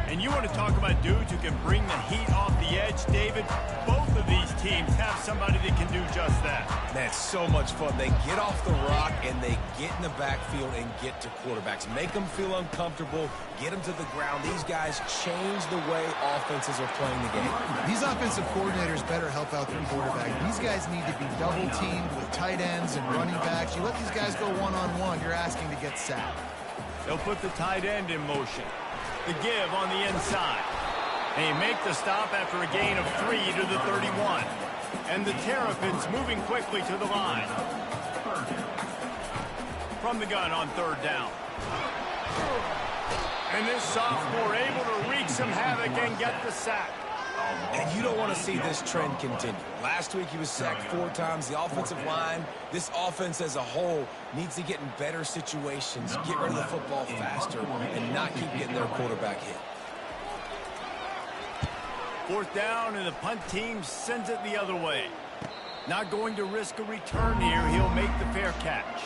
And you want to talk about dudes who can bring the heat off the edge, David? Both of these teams have somebody that can do just that. Man, it's so much fun. They get off the rock and they get in the backfield and get to quarterbacks. Make them feel uncomfortable, get them to the ground. These guys change the way offenses are playing the game. These offensive coordinators better help out their quarterback. These guys need to be double-teamed with tight ends and running backs. You let these guys go one-on-one, you're asking to get sacked. They'll put the tight end in motion. The give on the inside. They make the stop after a gain of 3 to the 31. And the Terrapins moving quickly to the line. From the gun on 3rd down. And this sophomore able to wreak some havoc and get the sack. And you don't want to see this trend continue. Last week he was sacked 4 times. The offensive line, this offense as a whole, needs to get in better situations, get rid of the football faster, and not keep getting their quarterback hit. 4th down, and the punt team sends it the other way. Not going to risk a return here. He'll make the fair catch.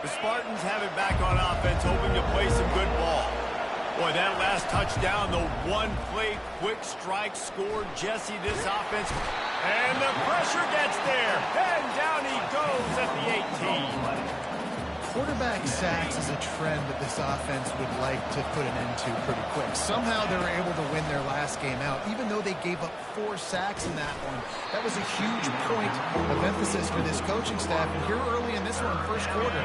The Spartans have it back on offense, hoping to play some good ball. Boy, that last touchdown, the one-play quick strike scored Jesse this offense. And the pressure gets there. And down he goes at the 18. Quarterback sacks is a trend that this offense would like to put an end to pretty quick. Somehow they were able to win their last game out, even though they gave up 4 sacks in that one. That was a huge point of emphasis for this coaching staff. And here early in this one, first quarter,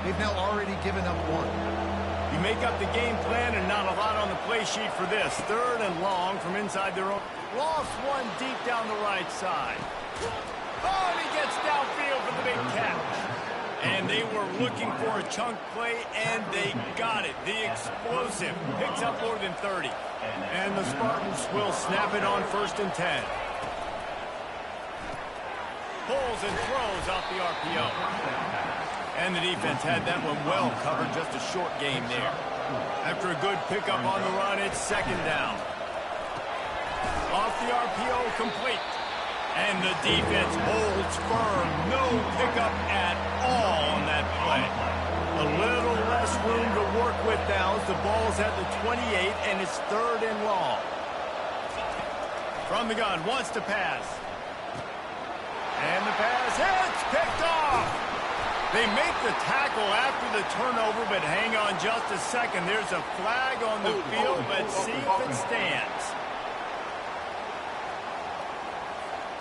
they've now already given up 1. You make up the game plan and not a lot on the play sheet for this. 3rd and long from inside their own. Lost 1 deep down the right side. Oh, and he gets downfield for the big catch. And they were looking for a chunk play, and they got it. The explosive picks up more than 30. And the Spartans will snap it on 1st and 10. Pulls and throws off the RPO. And the defense had that one well covered, just a short game there. After a good pickup on the run, it's 2nd down. Off the RPO, complete. And the defense holds firm. No pickup at all on that play. A little less room to work with now as the ball's at the 28, and it's 3rd and long. From the gun, wants to pass. And the pass hits, picked off. They make the tackle after the turnover, but hang on just a second. There's a flag on the field. Let's see if it stands.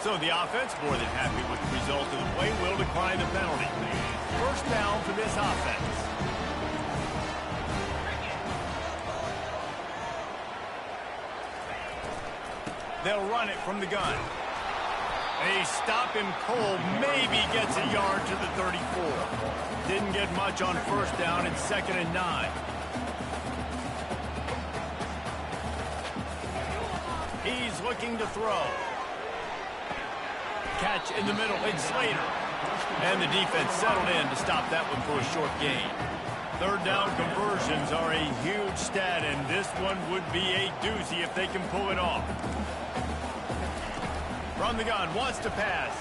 So the offense, more than happy with the result of the play, will decline the penalty. First down for this offense. They'll run it from the gun. They stop him cold, maybe gets a yard to the 34. Didn't get much on first down. It's 2nd and 9. He's looking to throw. Catch in the middle. It's Slater. And the defense settled in to stop that one for a short gain. Third down conversions are a huge stat, and this one would be a doozy if they can pull it off. From the gun, wants to pass.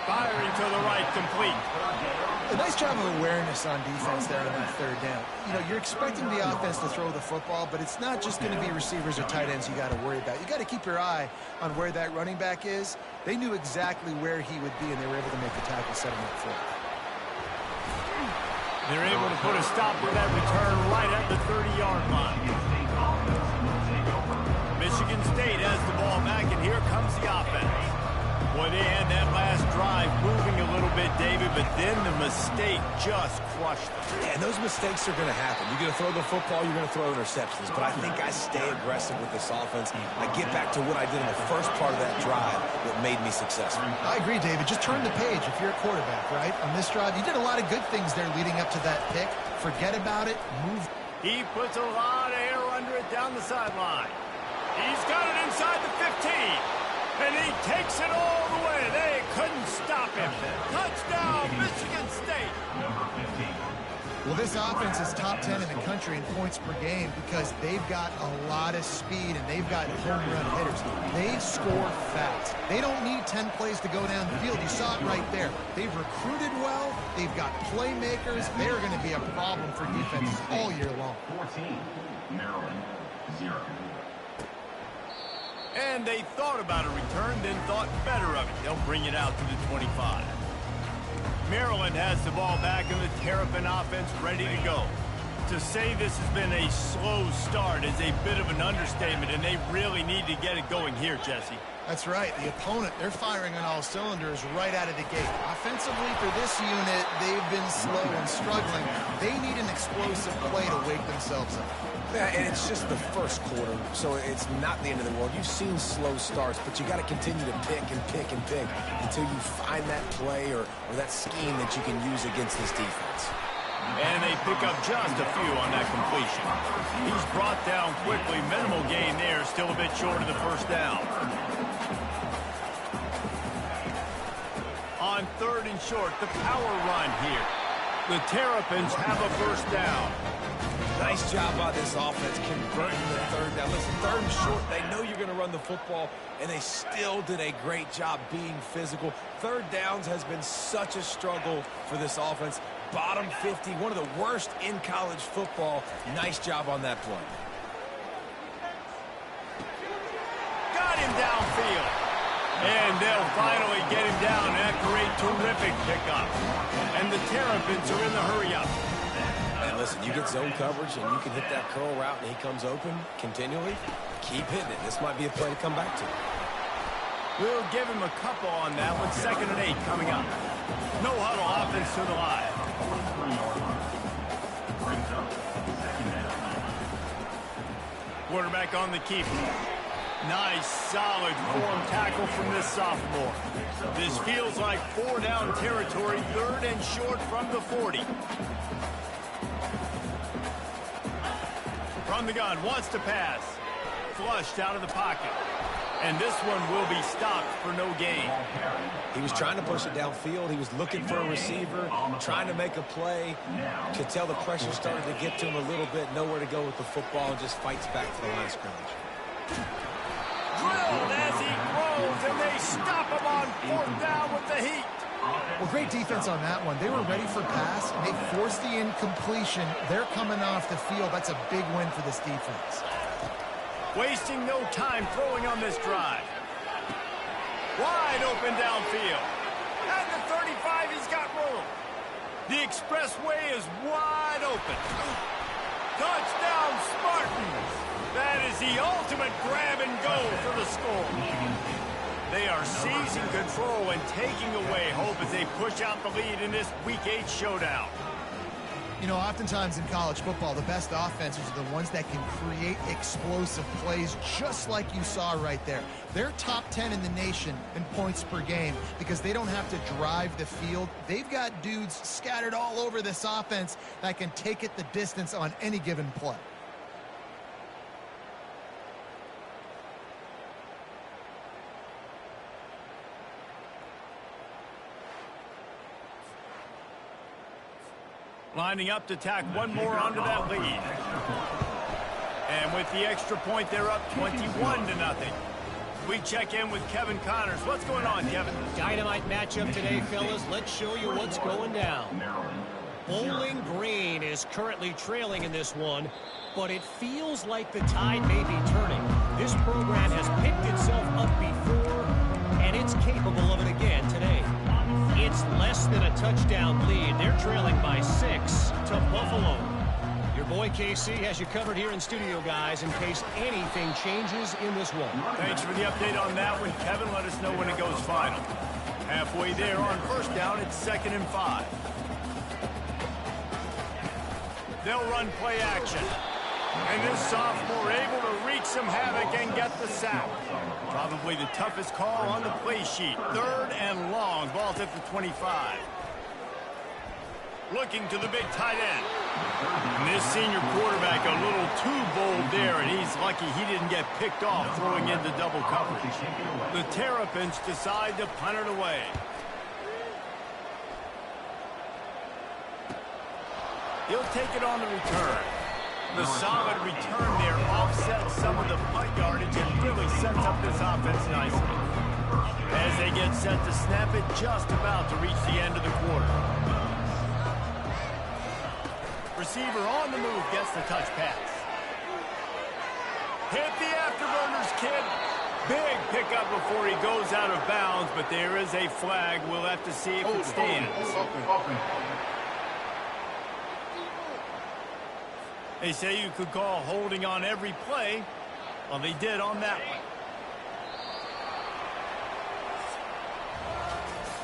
Firing to the right, complete. A nice job of awareness on defense there on that third down. You know, you're expecting the offense to throw the football, but it's not just going to be receivers or tight ends you got to worry about. You got to keep your eye on where that running back is. They knew exactly where he would be, and they were able to make the tackle, set him up for it. They're able to put a stop to that return right at the 30-yard line. Michigan State has the ball back, and here comes the offense. Boy, they had that last drive moving a little bit, David, but then the mistake just crushed them. Yeah, and those mistakes are going to happen. You're going to throw the football, you're going to throw interceptions. But I think I stay aggressive with this offense. I get back to what I did in the first part of that drive that made me successful. I agree, David. Just turn the page if you're a quarterback, right? On this drive, you did a lot of good things there leading up to that pick. Forget about it. Move. He puts a lot of air under it down the sideline. He's got it inside the 15. And he takes it all the way. They couldn't stop him. Touchdown, Michigan State. Number 15. Well, this offense is top 10 in the country in points per game because they've got a lot of speed and they've got home run hitters. They score fast. They don't need 10 plays to go down the field. You saw it right there. They've recruited well. They've got playmakers. They're going to be a problem for defenses all year long. 14. Maryland, 0. And they thought about a return, then thought better of it. They'll bring it out to the 25. Maryland has the ball back and the Terrapin offense ready to go. To say this has been a slow start is a bit of an understatement, and they really need to get it going here, Jesse. That's right. The opponent, they're firing on all cylinders right out of the gate. Offensively, for this unit, they've been slow and struggling. They need an explosive play to wake themselves up. Yeah, and it's just the first quarter, so it's not the end of the world. You've seen slow starts, but you got to continue to pick and pick and pick until you find that play or that scheme that you can use against this defense. And they pick up just a few on that completion. He's brought down quickly. Minimal gain there, still a bit short of the first down. On 3rd and short, the power run here. The Terrapins have a first down. Nice job by this offense converting the 3rd down. Listen, 3rd and short, they know you're going to run the football, and they still did a great job being physical. 3rd downs has been such a struggle for this offense. Bottom 50, one of the worst in college football. Nice job on that play. Got him downfield. And they'll finally get him down after a terrific pickup. And the Terrapins are in the hurry-up. And listen, you get zone coverage and you can hit that curl route and he comes open continually. Keep hitting it. This might be a play to come back to. We'll give him a couple on that one. 2nd and 8 coming up. No huddle offense to the line. Quarterback on the keeper. Nice, solid form tackle from this sophomore. This feels like 4-down territory, 3rd and short from the 40. From the gun, wants to pass. Flushed out of the pocket. And this one will be stopped for no gain. He was trying to push it downfield. He was looking for a receiver, trying to make a play. Could tell the pressure started to get to him a little bit. Nowhere to go with the football and just fights back to the line of scrimmage. Drilled as he grows, and they stop him on 4th down with the heat. Well, great defense on that one. They were ready for pass, and they forced the incompletion. They're coming off the field. That's a big win for this defense. Wasting no time throwing on this drive. Wide open downfield. At the 35, he's got room. The expressway is wide open. Touchdown, Spartans. That is the ultimate grab and go for the score. They are seizing control and taking away hope as they push out the lead in this Week 8 showdown. You know, oftentimes in college football, the best offenses are the ones that can create explosive plays, just like you saw right there. They're top 10 in the nation in points per game because they don't have to drive the field. They've got dudes scattered all over this offense that can take it the distance on any given play. Lining up to tack one more onto that lead. And with the extra point, they're up 21-0. We check in with Kevin Connors. What's going on, Kevin? Dynamite matchup today, fellas. Let's show you what's going down. Bowling Green is currently trailing in this one, but it feels like the tide may be turning. This program has picked itself up before, and it's capable of it again today. It's less than a touchdown lead. They're trailing by 6 to Buffalo. Your boy KC has you covered here in studio, guys, in case anything changes in this one. Thanks for the update on that one, Kevin. Let us know when it goes final. Halfway there on first down, it's 2nd and 5. They'll run play action. And this sophomore able to wreak some havoc and get the sack. Probably the toughest call on the play sheet. 3rd and long. Ball's at the 25. Looking to the big tight end. And this senior quarterback a little too bold there, and he's lucky he didn't get picked off throwing into double coverage. The Terrapins decide to punt it away. He'll take it on the return. The solid return there offsets some of the punt yardage and really sets up this offense nicely. As they get set to snap it, just about to reach the end of the quarter. Receiver on the move gets the touch pass. Hit the afterburners, kid. Big pickup before he goes out of bounds, but there is a flag. We'll have to see if it stands. They say you could call holding on every play. Well, they did on that one.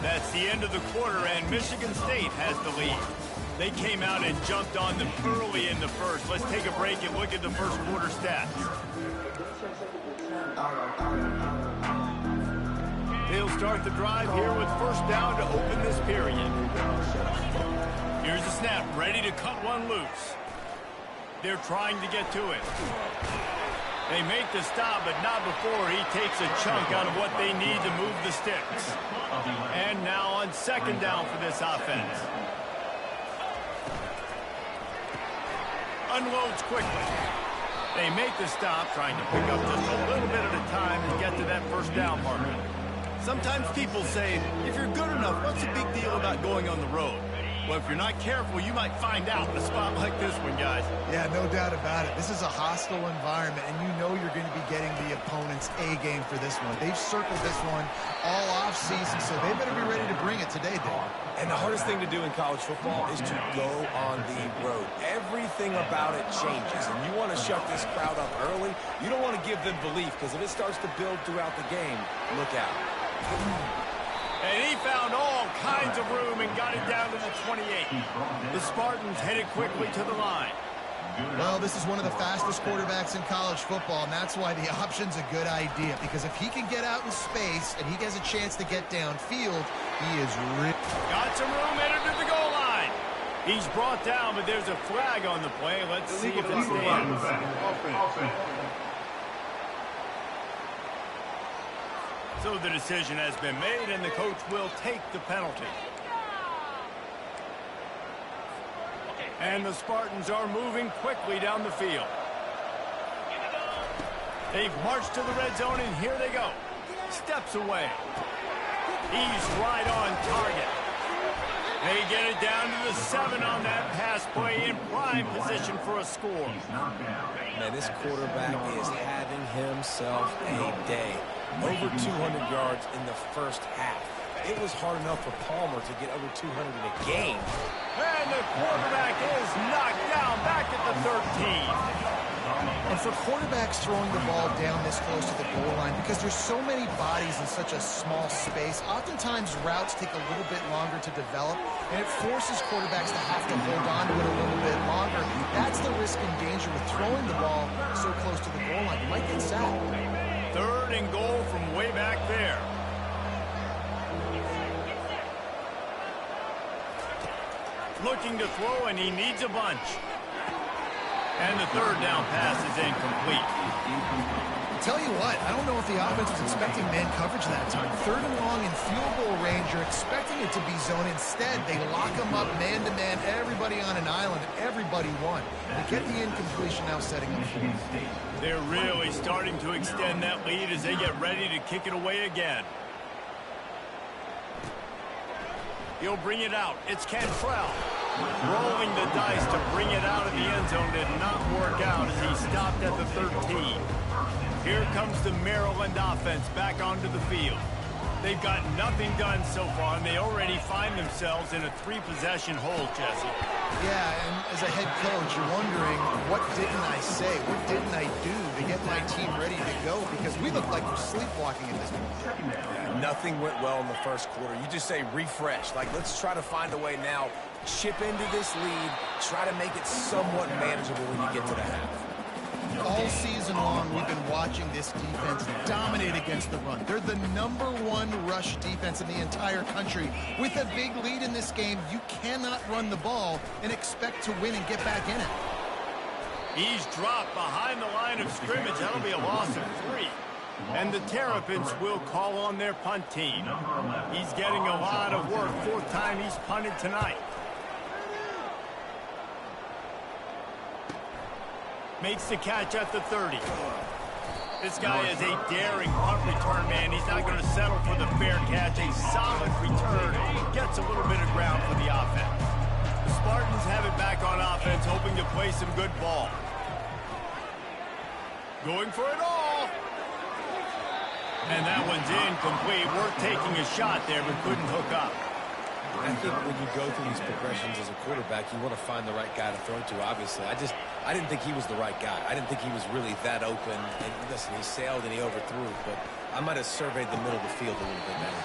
That's the end of the quarter, and Michigan State has the lead. They came out and jumped on them early in the first. Let's take a break and look at the first quarter stats. They'll start the drive here with first down to open this period. Here's the snap, ready to cut one loose. They're trying to get to it. They make the stop, but not before he takes a chunk out of what they need to move the sticks. And now on 2nd down for this offense. Unloads quickly. They make the stop, trying to pick up just a little bit at a time and get to that first down marker. Sometimes people say, if you're good enough, what's the big deal about going on the road? Well, if you're not careful, you might find out in a spot like this one, guys. Yeah, no doubt about it. This is a hostile environment, and you know you're going to be getting the opponent's A-game for this one. They've circled this one all off-season, so they better be ready to bring it today, Dave. And the hardest thing to do in college football is to go on the road. Everything about it changes, and you want to shut this crowd up early. You don't want to give them belief, because if it starts to build throughout the game, look out. And he found all kinds of room and got it down to the 28. The Spartans headed quickly to the line. Well, this is one of the fastest quarterbacks in college football, and that's why the option's a good idea, because if he can get out in space and he has a chance to get downfield, he is got some room, headed to the goal line. He's brought down, but there's a flag on the play. Let's see if it stands. So the decision has been made, and the coach will take the penalty. And the Spartans are moving quickly down the field. They've marched to the red zone, and here they go. Steps away. He's right on target. They get it down to the 7 on that pass play, in prime position for a score. Man, this quarterback is having himself a day. Over 200 yards in the first half. It was hard enough for Palmer to get over 200 in a game. And the quarterback is knocked down back at the 13. And for quarterbacks throwing the ball down this close to the goal line, because there's so many bodies in such a small space, oftentimes routes take a little bit longer to develop, and it forces quarterbacks to have to hold on to it a little bit longer. That's the risk and danger with throwing the ball so close to the goal line. You might get sacked. 3rd and goal from way back there. Looking to throw, and he needs a bunch. And the 3rd down pass is incomplete. Tell you what, I don't know if the offense was expecting man coverage that time. 3rd and long in field goal range, you're expecting it to be zone. Instead, they lock them up man-to-man, everybody on an island, and everybody won. They get the incompletion now setting up. They're really starting to extend that lead as they get ready to kick it away again. He'll bring it out. It's Cantrell. Rolling the dice to bring it out of the end zone did not work out as he stopped at the 13. Here comes the Maryland offense back onto the field. They've got nothing done so far, and they already find themselves in a 3-possession hole, Jesse. Yeah, and as a head coach, you're wondering, what didn't I say? What didn't I do to get my team ready to go? Because we look like we're sleepwalking at this point. Yeah, nothing went well in the first quarter. You just say refresh. Like, let's try to find a way now. Chip into this lead. Try to make it somewhat manageable when you get to the half. All season long, we've been watching this defense dominate against the run. They're the #1 rush defense in the entire country. With a big lead in this game, you cannot run the ball and expect to win and get back in it. He's dropped behind the line of scrimmage. That'll be a loss of 3. And the Terrapins will call on their punt team. He's getting a lot of work. 4th time he's punted tonight. Makes the catch at the 30. This guy is a daring punt return man. He's not going to settle for the fair catch. A solid return. Gets a little bit of ground for the offense. The Spartans have it back on offense, hoping to play some good ball. Going for it all. And that one's incomplete. Worth taking a shot there, but couldn't hook up. I think when you go through these progressions as a quarterback, you want to find the right guy to throw to, obviously. I didn't think he was the right guy. I didn't think he was really that open. And listen, he sailed and he overthrew, but I might have surveyed the middle of the field a little bit better.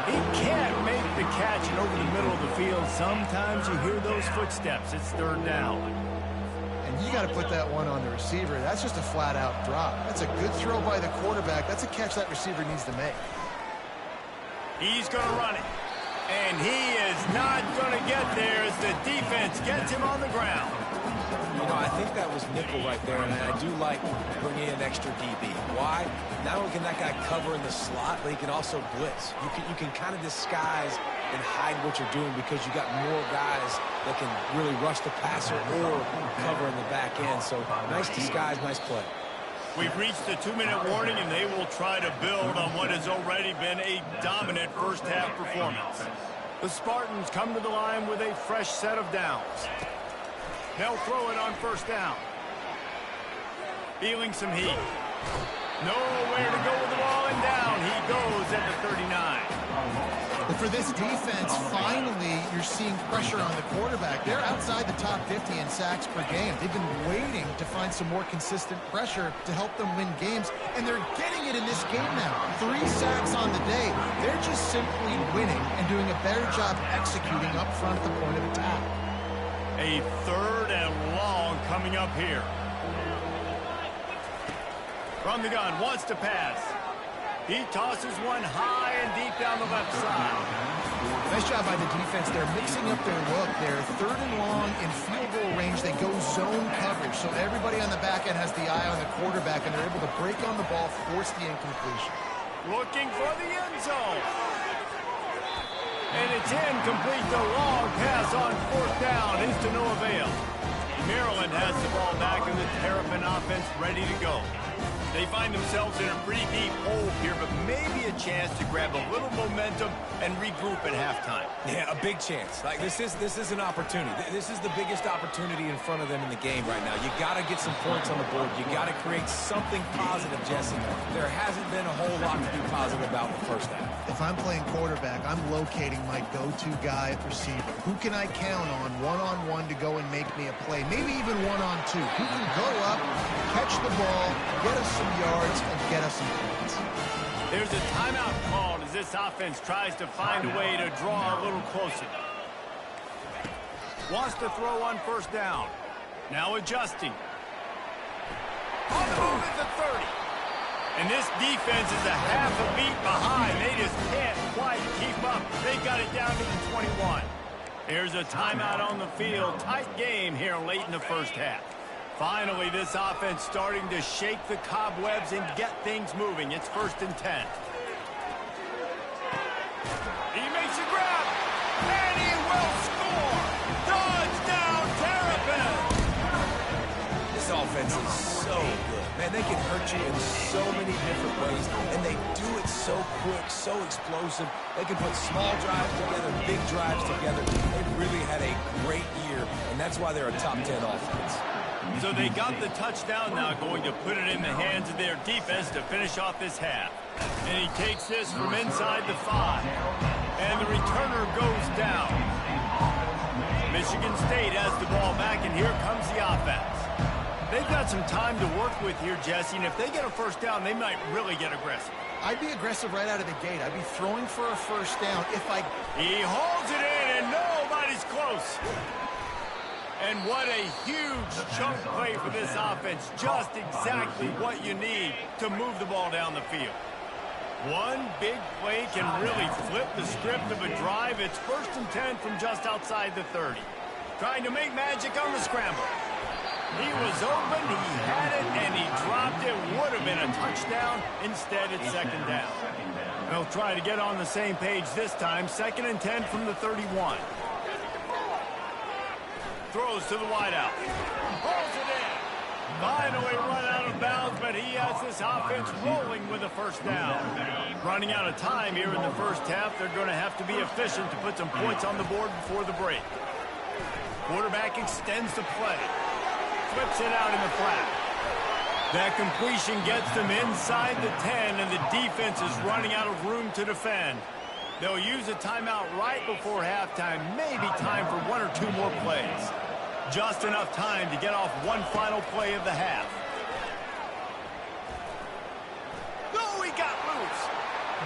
He can't make the catch and over the middle of the field. Sometimes you hear those footsteps. It's 3rd down. And you got to put that one on the receiver. That's just a flat-out drop. That's a good throw by the quarterback. That's a catch that receiver needs to make. He's going to run it. And he is not going to get there as the defense gets him on the ground. You know, I think that was nickel right there, and I do like bringing in extra DB. Why? Not only can that guy cover in the slot, but he can also blitz. You can kind of disguise and hide what you're doing because you got more guys that can really rush the passer or cover in the back end. So nice disguise, nice play. We've reached the 2-minute warning, and they will try to build on what has already been a dominant first-half performance. The Spartans come to the line with a fresh set of downs. They'll throw it on 1st down. Feeling some heat. Nowhere to go with the ball, and down he goes at the 39. But for this defense, finally, you're seeing pressure on the quarterback. They're outside the top 50 in sacks per game. They've been waiting to find some more consistent pressure to help them win games, and they're getting it in this game now. 3 sacks on the day. They're just simply winning and doing a better job executing up front at the point of attack. A 3rd and long coming up here. From the gun, wants to pass. He tosses one high and deep down the left side. Nice job by the defense. They're mixing up their look. They're 3rd and long in field goal range. They go zone coverage, so everybody on the back end has the eye on the quarterback, and they're able to break on the ball, force the incompletion. Looking for the end zone. And it's incomplete. The long pass on 4th down is to no avail. Maryland has the ball back, and the Terrapin offense ready to go. They find themselves in a pretty deep hole here, but maybe a chance to grab a little momentum and regroup at halftime. Yeah, a big chance. Like this is an opportunity. This is the biggest opportunity in front of them in the game right now. You got to get some points on the board. You got to create something positive, Jesse. There hasn't been a whole lot to be positive about in the first half. If I'm playing quarterback, I'm locating my go-to guy at receiver. Who can I count on one-on-one to go and make me a play? Maybe even one-on-two. Who can go up, catch the ball, get us some yards, and get us some points. There's a timeout called as this offense tries to find a way to draw a little closer. Wants to throw on first down. Now adjusting. On the move at the 30. And this defense is a half a beat behind. They just can't quite keep up. They got it down to the 21. Here's a timeout on the field. Tight game here late in the first half. Finally, this offense starting to shake the cobwebs and get things moving. It's 1st and 10. He makes a grab, and he will score! Touchdown, Terrapin! This offense is so good. Man, they can hurt you in so many different ways, and they do it so quick, so explosive. They can put small drives together, big drives together. They've really had a great year, and that's why they're a top 10 offense. So they got the touchdown now, going to put it in the hands of their defense to finish off this half. And he takes this from inside the 5. And the returner goes down. Michigan State has the ball back, and here comes the offense. They've got some time to work with here, Jesse, and if they get a first down, they might really get aggressive. I'd be aggressive right out of the gate. I'd be throwing for a first down if I... He holds it in, and nobody's close. And what a huge chunk play for this offense. Just exactly what you need to move the ball down the field. One big play can really flip the script of a drive. It's 1st and 10 from just outside the 30. Trying to make magic on the scramble. He was open, he had it, and he dropped it. Would have been a touchdown. Instead, it's 2nd down. They'll try to get on the same page this time. 2nd and 10 from the 31. Throws to the wideout. Pulls it in. Finally run out of bounds, but he has this offense rolling with a first down. Running out of time here in the first half. They're going to have to be efficient to put some points on the board before the break. Quarterback extends the play. Flips it out in the flat. That completion gets them inside the 10, and the defense is running out of room to defend. They'll use a timeout right before halftime. Maybe time for 1 or 2 more plays. Just enough time to get off one final play of the half. Oh, he got loose.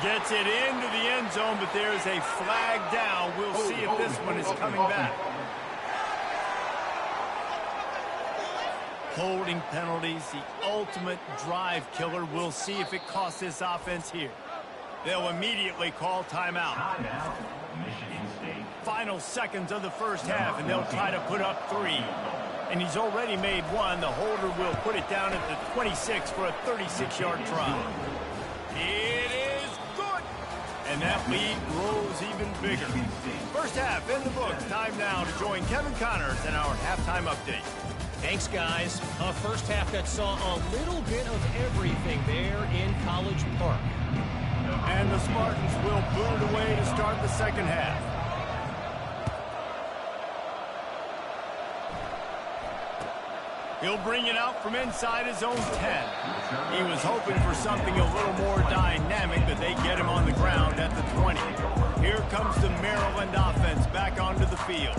Gets it into the end zone, but there's a flag down. We'll see if this one is coming back. Holding penalties, the ultimate drive killer. We'll see if it costs this offense here. They'll immediately call timeout. Final seconds of the first half, and they'll try to put up 3. And he's already made 1. The holder will put it down at the 26 for a 36-yard try. It is good. And that lead grows even bigger. First half in the books. Time now to join Kevin Connors in our halftime update. Thanks, guys. A first half that saw a little bit of everything there in College Park. And the Spartans will boot it away to start the second half. He'll bring it out from inside his own 10. He was hoping for something a little more dynamic, but they get him on the ground at the 20. Here comes the Maryland offense back onto the field.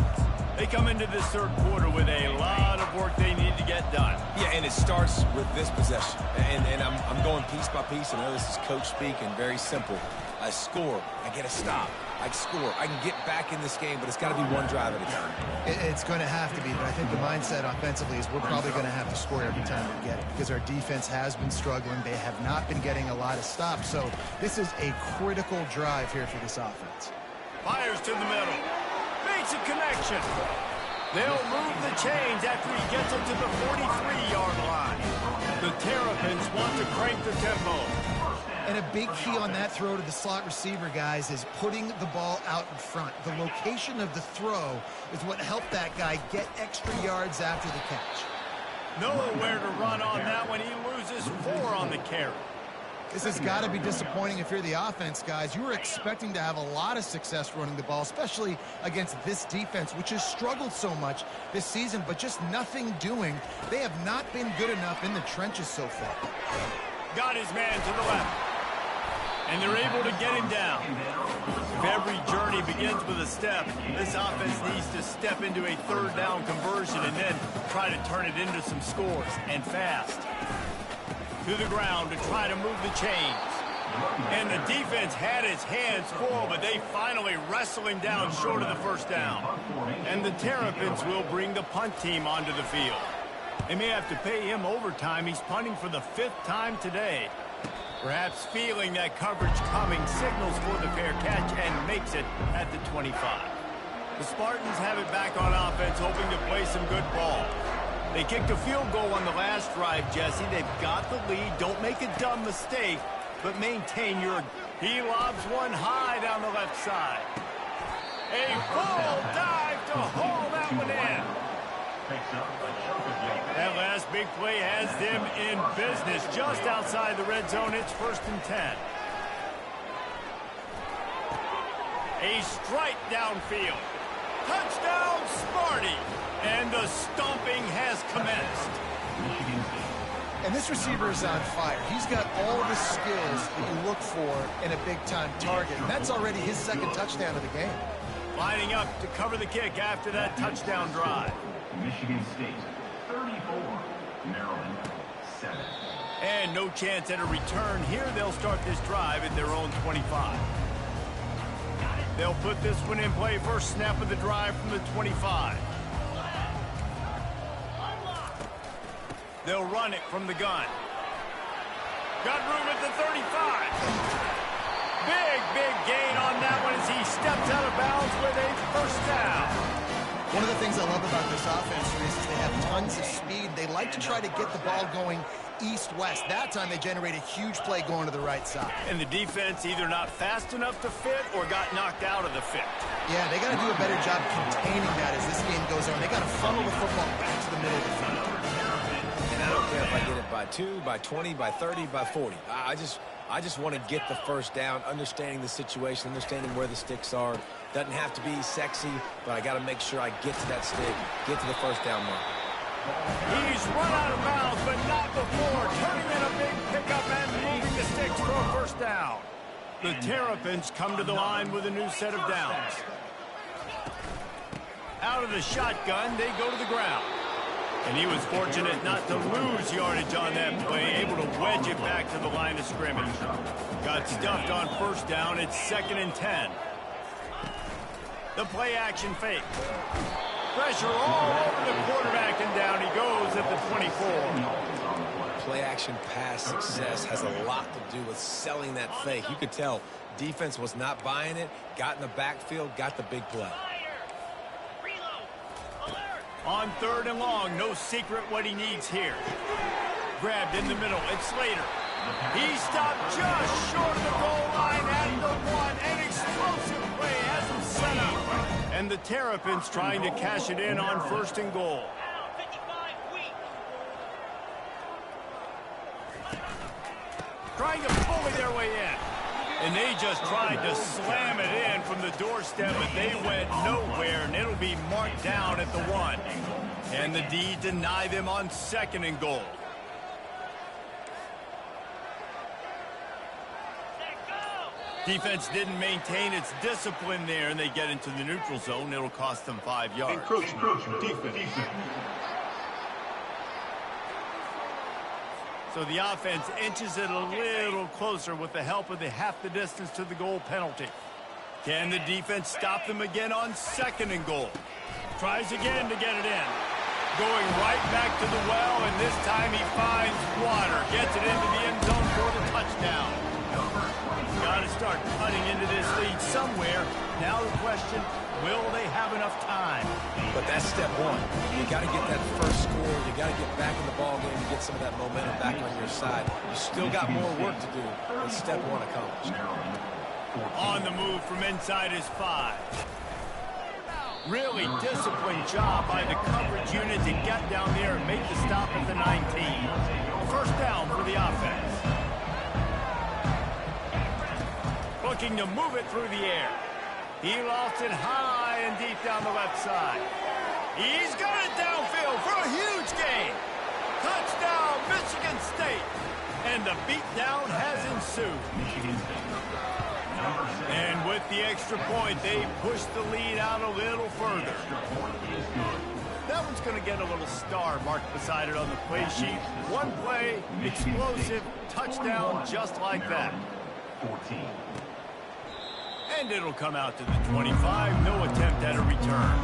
They come into this third quarter with a lot of work they need to get done. Yeah, and it starts with this possession. And I'm going piece by piece. I know this is coach speak and very simple. I score. I get a stop. I score. I can get back in this game, but it's got to be one drive at a time. It's going to have to be, but I think the mindset offensively is we're probably going to have to score every time we get it because our defense has been struggling. They have not been getting a lot of stops, so this is a critical drive here for this offense. Fires to the middle. Makes a connection. They'll move the chains after he gets it to the 43-yard line. The Terrapins want to crank the tempo. And a big key on that throw to the slot receiver, guys, is putting the ball out in front. The location of the throw is what helped that guy get extra yards after the catch. Nowhere to run on that one. He loses 4 on the carry. This has got to be disappointing if you're the offense, guys. You were expecting to have a lot of success running the ball, especially against this defense, which has struggled so much this season, but just nothing doing. They have not been good enough in the trenches so far. Got his man to the left. And they're able to get him down. If every journey begins with a step, this offense needs to step into a 3rd down conversion and then try to turn it into some scores, and fast. To the ground to try to move the chains. And the defense had its hands full, but they finally wrestle him down short of the 1st down. And the Terrapins will bring the punt team onto the field. They may have to pay him overtime. He's punting for the 5th time today. Perhaps feeling that coverage coming, signals for the fair catch and makes it at the 25. The Spartans have it back on offense, hoping to play some good ball. They kicked a field goal on the last drive, Jesse. They've got the lead. Don't make a dumb mistake, but maintain your... He lobs one high down the left side. A full dive to haul that one in. That last big play has them in business just outside the red zone. It's 1st and 10. A strike downfield. Touchdown, Sparty. And the stomping has commenced. And this receiver is on fire. He's got all the skills that you look for in a big-time target. And that's already his 2nd touchdown of the game. Lining up to cover the kick after that touchdown drive. Michigan State, 34. Maryland, 7. And no chance at a return here. They'll start this drive at their own 25. They'll put this one in play. First snap of the drive from the 25. They'll run it from the gun. Got room at the 35. Big gain on that one as he steps out of bounds with a 1st down. One of the things I love about this offense, Reese, is they have tons of speed. They like to try to get the ball going east-west. That time they generate a huge play going to the right side. And the defense either not fast enough to fit or got knocked out of the fit. Yeah, they got to do a better job containing that as this game goes on. They got to funnel the football back to the middle of the field. And I don't care if I get it by 2, by 20, by 30, by 40. I just want to get the 1st down, understanding the situation, understanding where the sticks are. Doesn't have to be sexy, but I got to make sure I get to that stick, get to the 1st down mark. He's run out of bounds, but not before turning in a big pickup and moving the sticks for a 1st down. The Terrapins come to the line with a new set of downs. Out of the shotgun, they go to the ground. And he was fortunate not to lose yardage on that play, able to wedge it back to the line of scrimmage. Got stuffed on 1st down. It's 2nd and 10. The play action fake. Pressure all over the quarterback, and down he goes at the 24. Play action pass success has a lot to do with selling that fake. You could tell defense was not buying it, got in the backfield, got the big play. On 3rd and long, no secret what he needs here. Grabbed in the middle, it's Slater. He stopped just short of the goal line at the 1. An explosive play has him set up. And the Terrapins trying to cash it in on 1st and goal. Trying to bully their way in. And they just tried to slam it in from the doorstep, but they went nowhere, and it'll be marked down at the 1. And the D deny them on 2nd and goal. Defense didn't maintain its discipline there, and they get into the neutral zone. It'll cost them 5 yards. Encroachment. Defense. So the offense inches it a little closer with the help of the half the distance to the goal penalty. Can the defense stop them again on 2nd and goal? Tries again to get it in. Going right back to the well, and this time he finds water. Gets it into the end zone for the touchdown. Got to start cutting into this lead somewhere. Now the question, will they have enough time? But that's step 1. You got to get that first score. You got to get back in the ball game and get some of that momentum back on your side. You still got more work to do, but step 1 accomplished. On the move from inside his 5. Really disciplined job by the coverage unit to get down there and make the stop at the 19. First down for the offense. Looking to move it through the air. He lost it high and deep down the left side. He's got it downfield for a huge gain. Touchdown, Michigan State. And the beatdown has ensued. And with the extra point, they push the lead out a little further. That one's going to get a little star marked beside it on the play sheet. One play, explosive, touchdown just like that. 14. And it'll come out to the 25. No attempt at a return.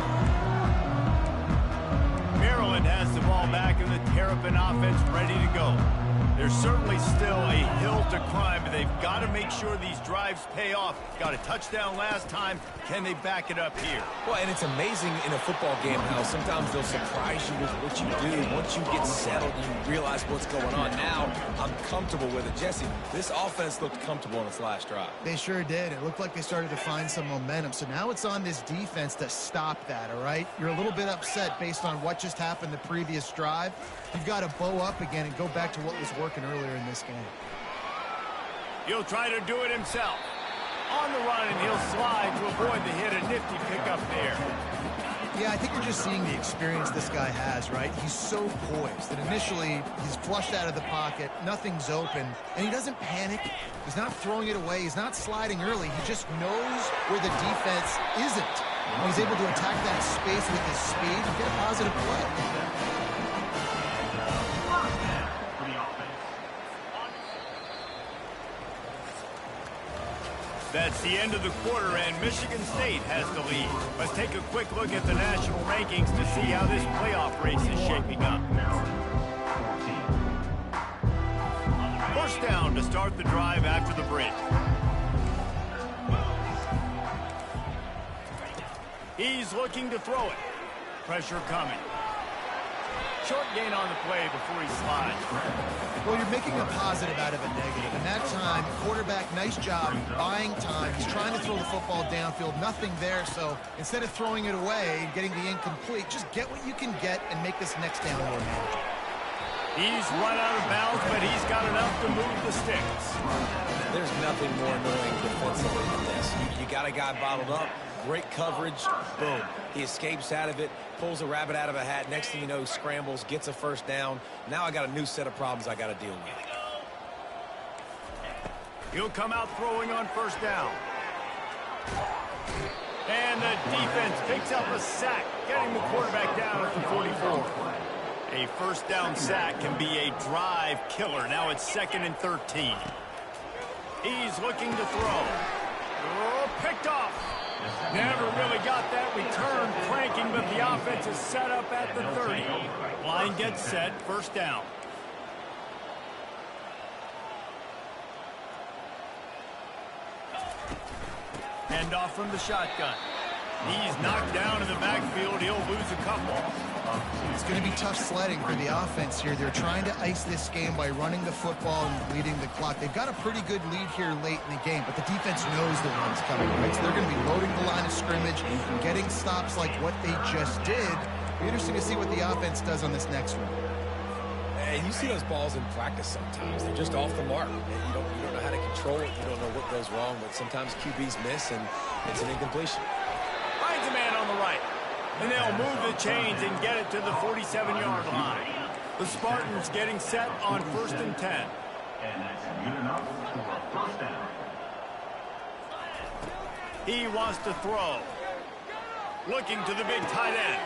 Maryland has the ball back and the Terrapin offense ready to go. There's certainly still a hill to climb, but they've got to make sure these drives pay off. Got a touchdown last time. Can they back it up here? Well, and it's amazing in a football game how sometimes they'll surprise you with what you do. Once you get settled, you realize what's going on. Now, I'm comfortable with it. Jesse, this offense looked comfortable on its last drive. They sure did. It looked like they started to find some momentum. So now it's on this defense to stop that, all right? You're a little bit upset based on what just happened the previous drive. You've got to bow up again and go back to what was working earlier in this game. He'll try to do it himself. On the run, and he'll slide to avoid the hit. A nifty pickup there. Yeah, I think you're just seeing the experience this guy has, right? He's so poised that initially he's flushed out of the pocket, nothing's open, and he doesn't panic. He's not throwing it away. He's not sliding early. He just knows where the defense isn't. And he's able to attack that space with his speed and get a positive play. That's the end of the quarter, and Michigan State has the lead. Let's take a quick look at the national rankings to see how this playoff race is shaping up. First down to start the drive after the break. He's looking to throw it. Pressure coming. Short gain on the play before he slides. Well, you're making a positive out of a negative. And that time, quarterback, nice job buying time. He's trying to throw the football downfield. Nothing there. So instead of throwing it away and getting the incomplete, just get what you can get and make this next down more manageable. He's run out of bounds, but he's got enough to move the sticks. There's nothing more annoying defensively than this. You got a guy bottled up. Great coverage. Boom. He escapes out of it, pulls a rabbit out of a hat. Next thing you know, scrambles, gets a first down. Now I got a new set of problems I got to deal with. He'll come out throwing on first down. And the defense picks up a sack, getting the quarterback down at the 44. A first down sack can be a drive killer. Now it's 2nd and 13. He's looking to throw. Oh, picked off. Never really got that return cranking, but the offense is set up at the 30. Line gets set, first down. Hand off from the shotgun. He's knocked down in the backfield. He'll lose a couple. It's going to be tough sledding for the offense here. They're trying to ice this game by running the football and bleeding the clock. They've got a pretty good lead here late in the game, but the defense knows the run's coming, right? So they're going to be loading the line of scrimmage and getting stops like what they just did. It'll be interesting to see what the offense does on this next one. And you see those balls in practice sometimes. They're just off the mark. You don't know how to control it. You don't know what goes wrong, but sometimes QBs miss, and it's an incompletion. Finds a man on the right. And they'll move the chains and get it to the 47-yard line. The Spartans getting set on 1st and 10. And that's good enough for a first down. He wants to throw. Looking to the big tight end.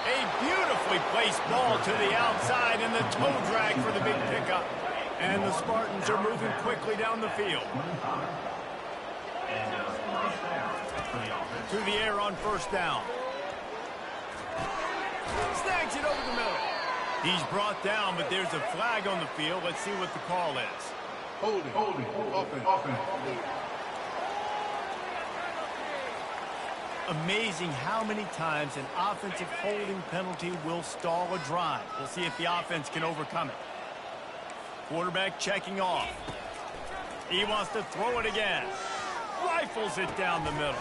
A beautifully placed ball to the outside and the toe drag for the big pickup. And the Spartans are moving quickly down the field. And first down for the offense. To the air on first down. Snags it over the middle. He's brought down, but there's a flag on the field. Let's see what the call is. Holding, offense. Amazing how many times an offensive holding penalty will stall a drive. We'll see if the offense can overcome it. Quarterback checking off. He wants to throw it again. Rifles it down the middle.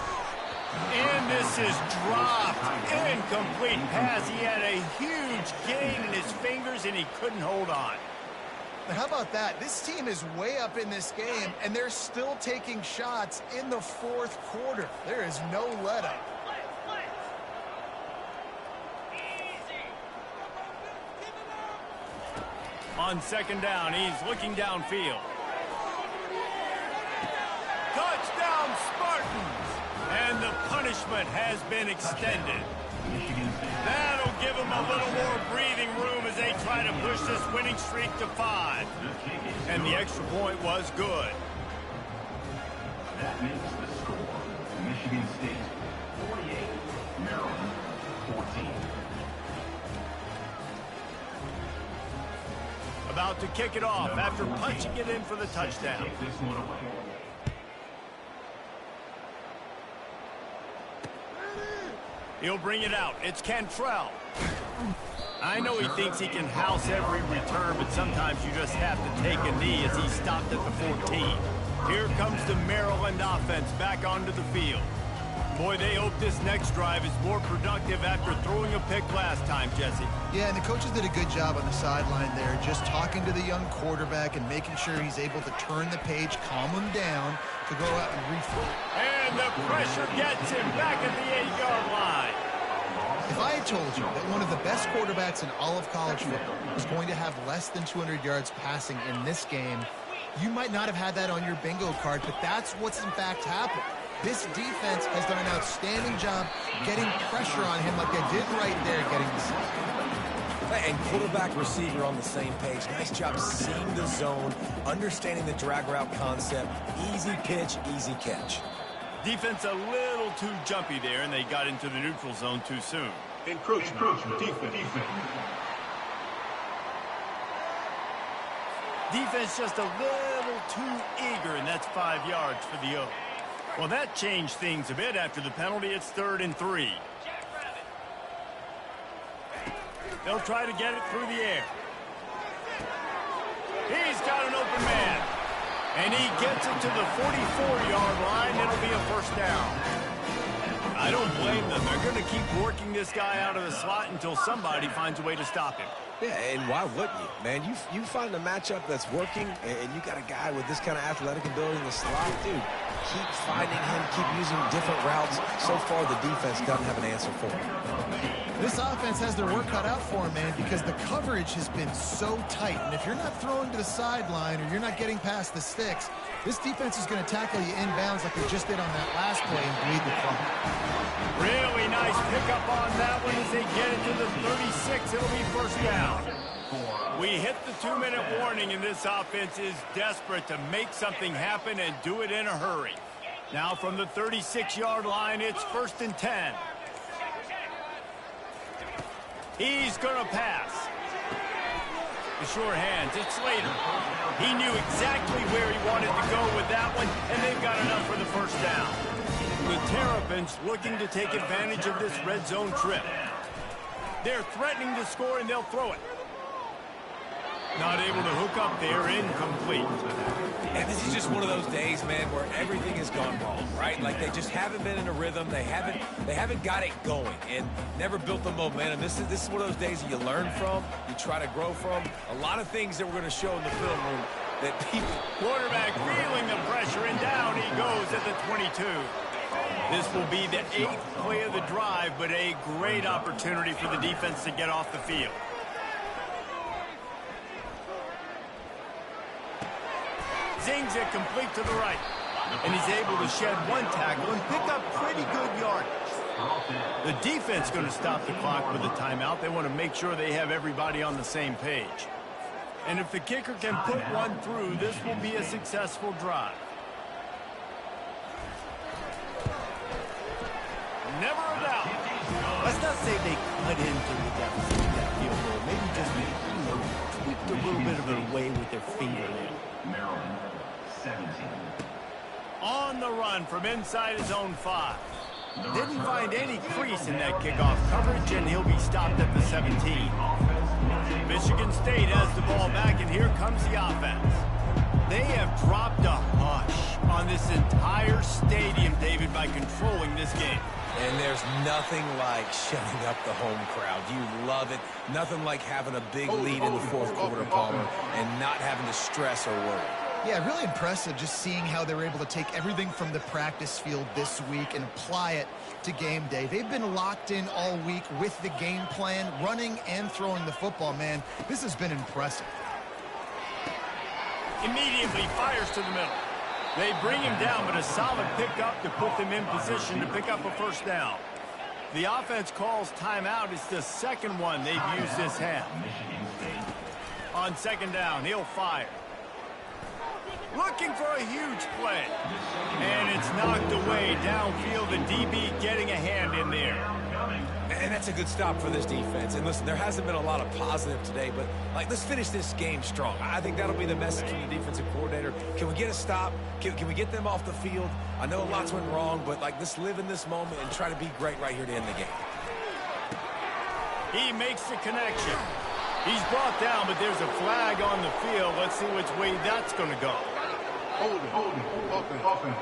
And this is dropped. Incomplete pass. He had a huge gain in his fingers, and he couldn't hold on. How about that? This team is way up in this game, and they're still taking shots in the fourth quarter. There is no let-up. On second down, he's looking downfield. Touchdown, Spartans! And the punishment has been extended. That'll give them a little more breathing room as they try to push this winning streak to 5. And the extra point was good. That makes the score Michigan State 48, Maryland 14. About to kick it off after punching it in for the touchdown. Take this one away. He'll bring it out. It's Cantrell. I know he thinks he can house every return, but sometimes you just have to take a knee as he stopped at the 14. Here comes the Maryland offense back onto the field. Boy, they hope this next drive is more productive after throwing a pick last time, Jesse. Yeah, and the coaches did a good job on the sideline there, just talking to the young quarterback and making sure he's able to turn the page, calm him down to go out and refill. And the pressure gets him back at the 8-yard line. If I had told you that one of the best quarterbacks in all of college football was going to have less than 200 yards passing in this game, you might not have had that on your bingo card, but that's what's in fact happened. This defense has done an outstanding job getting pressure on him like they did right there, getting the sack. And quarterback receiver on the same page. Nice job seeing the zone, understanding the drag route concept. Easy pitch, easy catch. Defense a little too jumpy there, and they got into the neutral zone too soon. Encroachment. Defense just a little too eager, and that's 5 yards for the O. Well, that changed things a bit after the penalty. It's 3rd and 3. They'll try to get it through the air. He's got an open man. And he gets it to the 44-yard line. It'll be a first down. I don't blame them. They're going to keep working this guy out of the slot until somebody finds a way to stop him. Yeah, and why wouldn't you, man? You find a matchup that's working, and you got a guy with this kind of athletic ability in the slot, dude. Keep finding him, keep using different routes. So far, the defense doesn't have an answer for him. This offense has their work cut out for him, man, because the coverage has been so tight. And if you're not throwing to the sideline or you're not getting past the sticks, this defense is going to tackle you inbounds like they just did on that last play and bleed the clock. Really nice pickup on that one as they get it to the 36. It'll be first down. We hit the 2-minute warning, and this offense is desperate to make something happen and do it in a hurry. Now from the 36-yard line, it's 1st and 10. He's going to pass. The sure hands, it's Slater. He knew exactly where he wanted to go with that one, and they've got enough for the first down. The Terrapins looking to take advantage of this red zone trip. They're threatening to score, and they'll throw it. Not able to hook up there, incomplete. And this is just one of those days, man, where everything has gone wrong, right? Like they just haven't been in a rhythm. They haven't got it going and never built the momentum. This is one of those days that you learn from, you try to grow from. A lot of things that we're going to show in the film room that people... Quarterback feeling the pressure, and down he goes at the 22. This will be the 8th play of the drive, but a great opportunity for the defense to get off the field. Zings it complete to the right. And he's able to shed one tackle and pick up pretty good yardage. The defense going to stop the clock with a timeout. They want to make sure they have everybody on the same page. And if the kicker can put one through, this will be a successful drive. Never a doubt. Let's not say they cut into the deficit of that field goal. Maybe just, tweaked a little bit of it away with their fingernail. Maryland 17. On the run from inside his own 5. Didn't find any crease in that kickoff coverage, and he'll be stopped at the 17. Michigan State has the ball back, and here comes the offense. They have dropped a hush on this entire stadium, David, by by controlling this game. And there's nothing like shutting up the home crowd. You love it. Nothing like having a big lead in the fourth quarter, Palmer, and not having to stress or worry. Yeah, really impressive just seeing how they're able to take everything from the practice field this week and apply it to game day. They've been locked in all week with the game plan, running and throwing the football. Man, this has been impressive. Immediately fires to the middle. They bring him down, but a solid pickup to put them in position to pick up a first down. The offense calls timeout. It's the second one they've used this half. On second down, he'll fire. Looking for a huge play. And it's knocked away downfield. The DB getting a hand in there. And that's a good stop for this defense. And listen, there hasn't been a lot of positive today, but let's finish this game strong. I think that'll be the message from the defensive coordinator. Can we get a stop? Can we get them off the field? I know lots went wrong, but let's live in this moment and try to be great right here to end the game. He makes the connection. He's brought down, but there's a flag on the field. Let's see which way that's going to go. Holding, offense.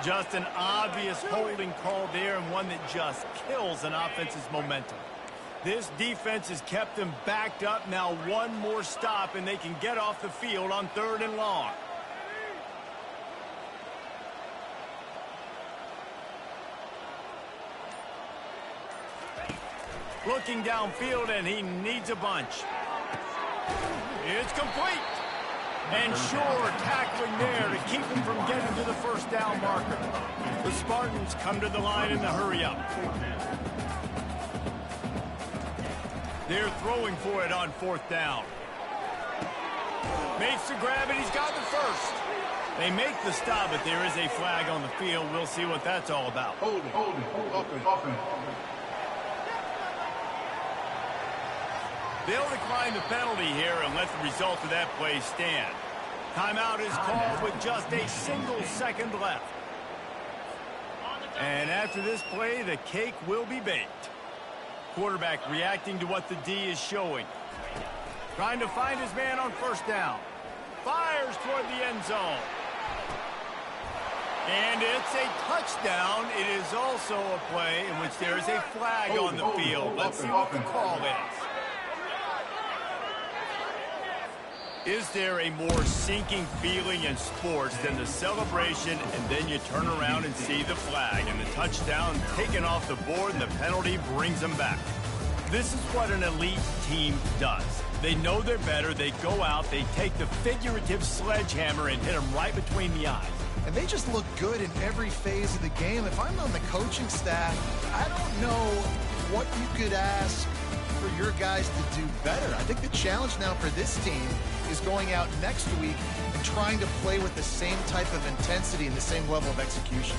Just an obvious holding call there, and one that just kills an offense's momentum. This defense has kept them backed up. Now one more stop, and they can get off the field on 3rd and long. Looking downfield, and he needs a bunch. It's complete. And sure, tackling there to keep him from getting to the first down marker. The Spartans come to the line in the hurry-up. They're throwing for it on 4th down. Makes the grab, and he's got the first. They make the stop, but there is a flag on the field. We'll see what that's all about. Holding, offense. They'll decline the penalty here and let the result of that play stand. Timeout is called with just a single second left. And after this play, the cake will be baked. Quarterback reacting to what the D is showing. Trying to find his man on 1st down. Fires toward the end zone. And it's a touchdown. It is also a play in which there is a flag on the field. Let's see what the call is. Is there a more sinking feeling in sports than the celebration and then you turn around and see the flag and the touchdown taken off the board and the penalty brings them back? This is what an elite team does. They know they're better. They go out. They take the figurative sledgehammer and hit them right between the eyes. And they just look good in every phase of the game. If I'm on the coaching staff, I don't know what you could ask for your guys to do better. I think the challenge now for this team is going out next week and trying to play with the same type of intensity and the same level of execution.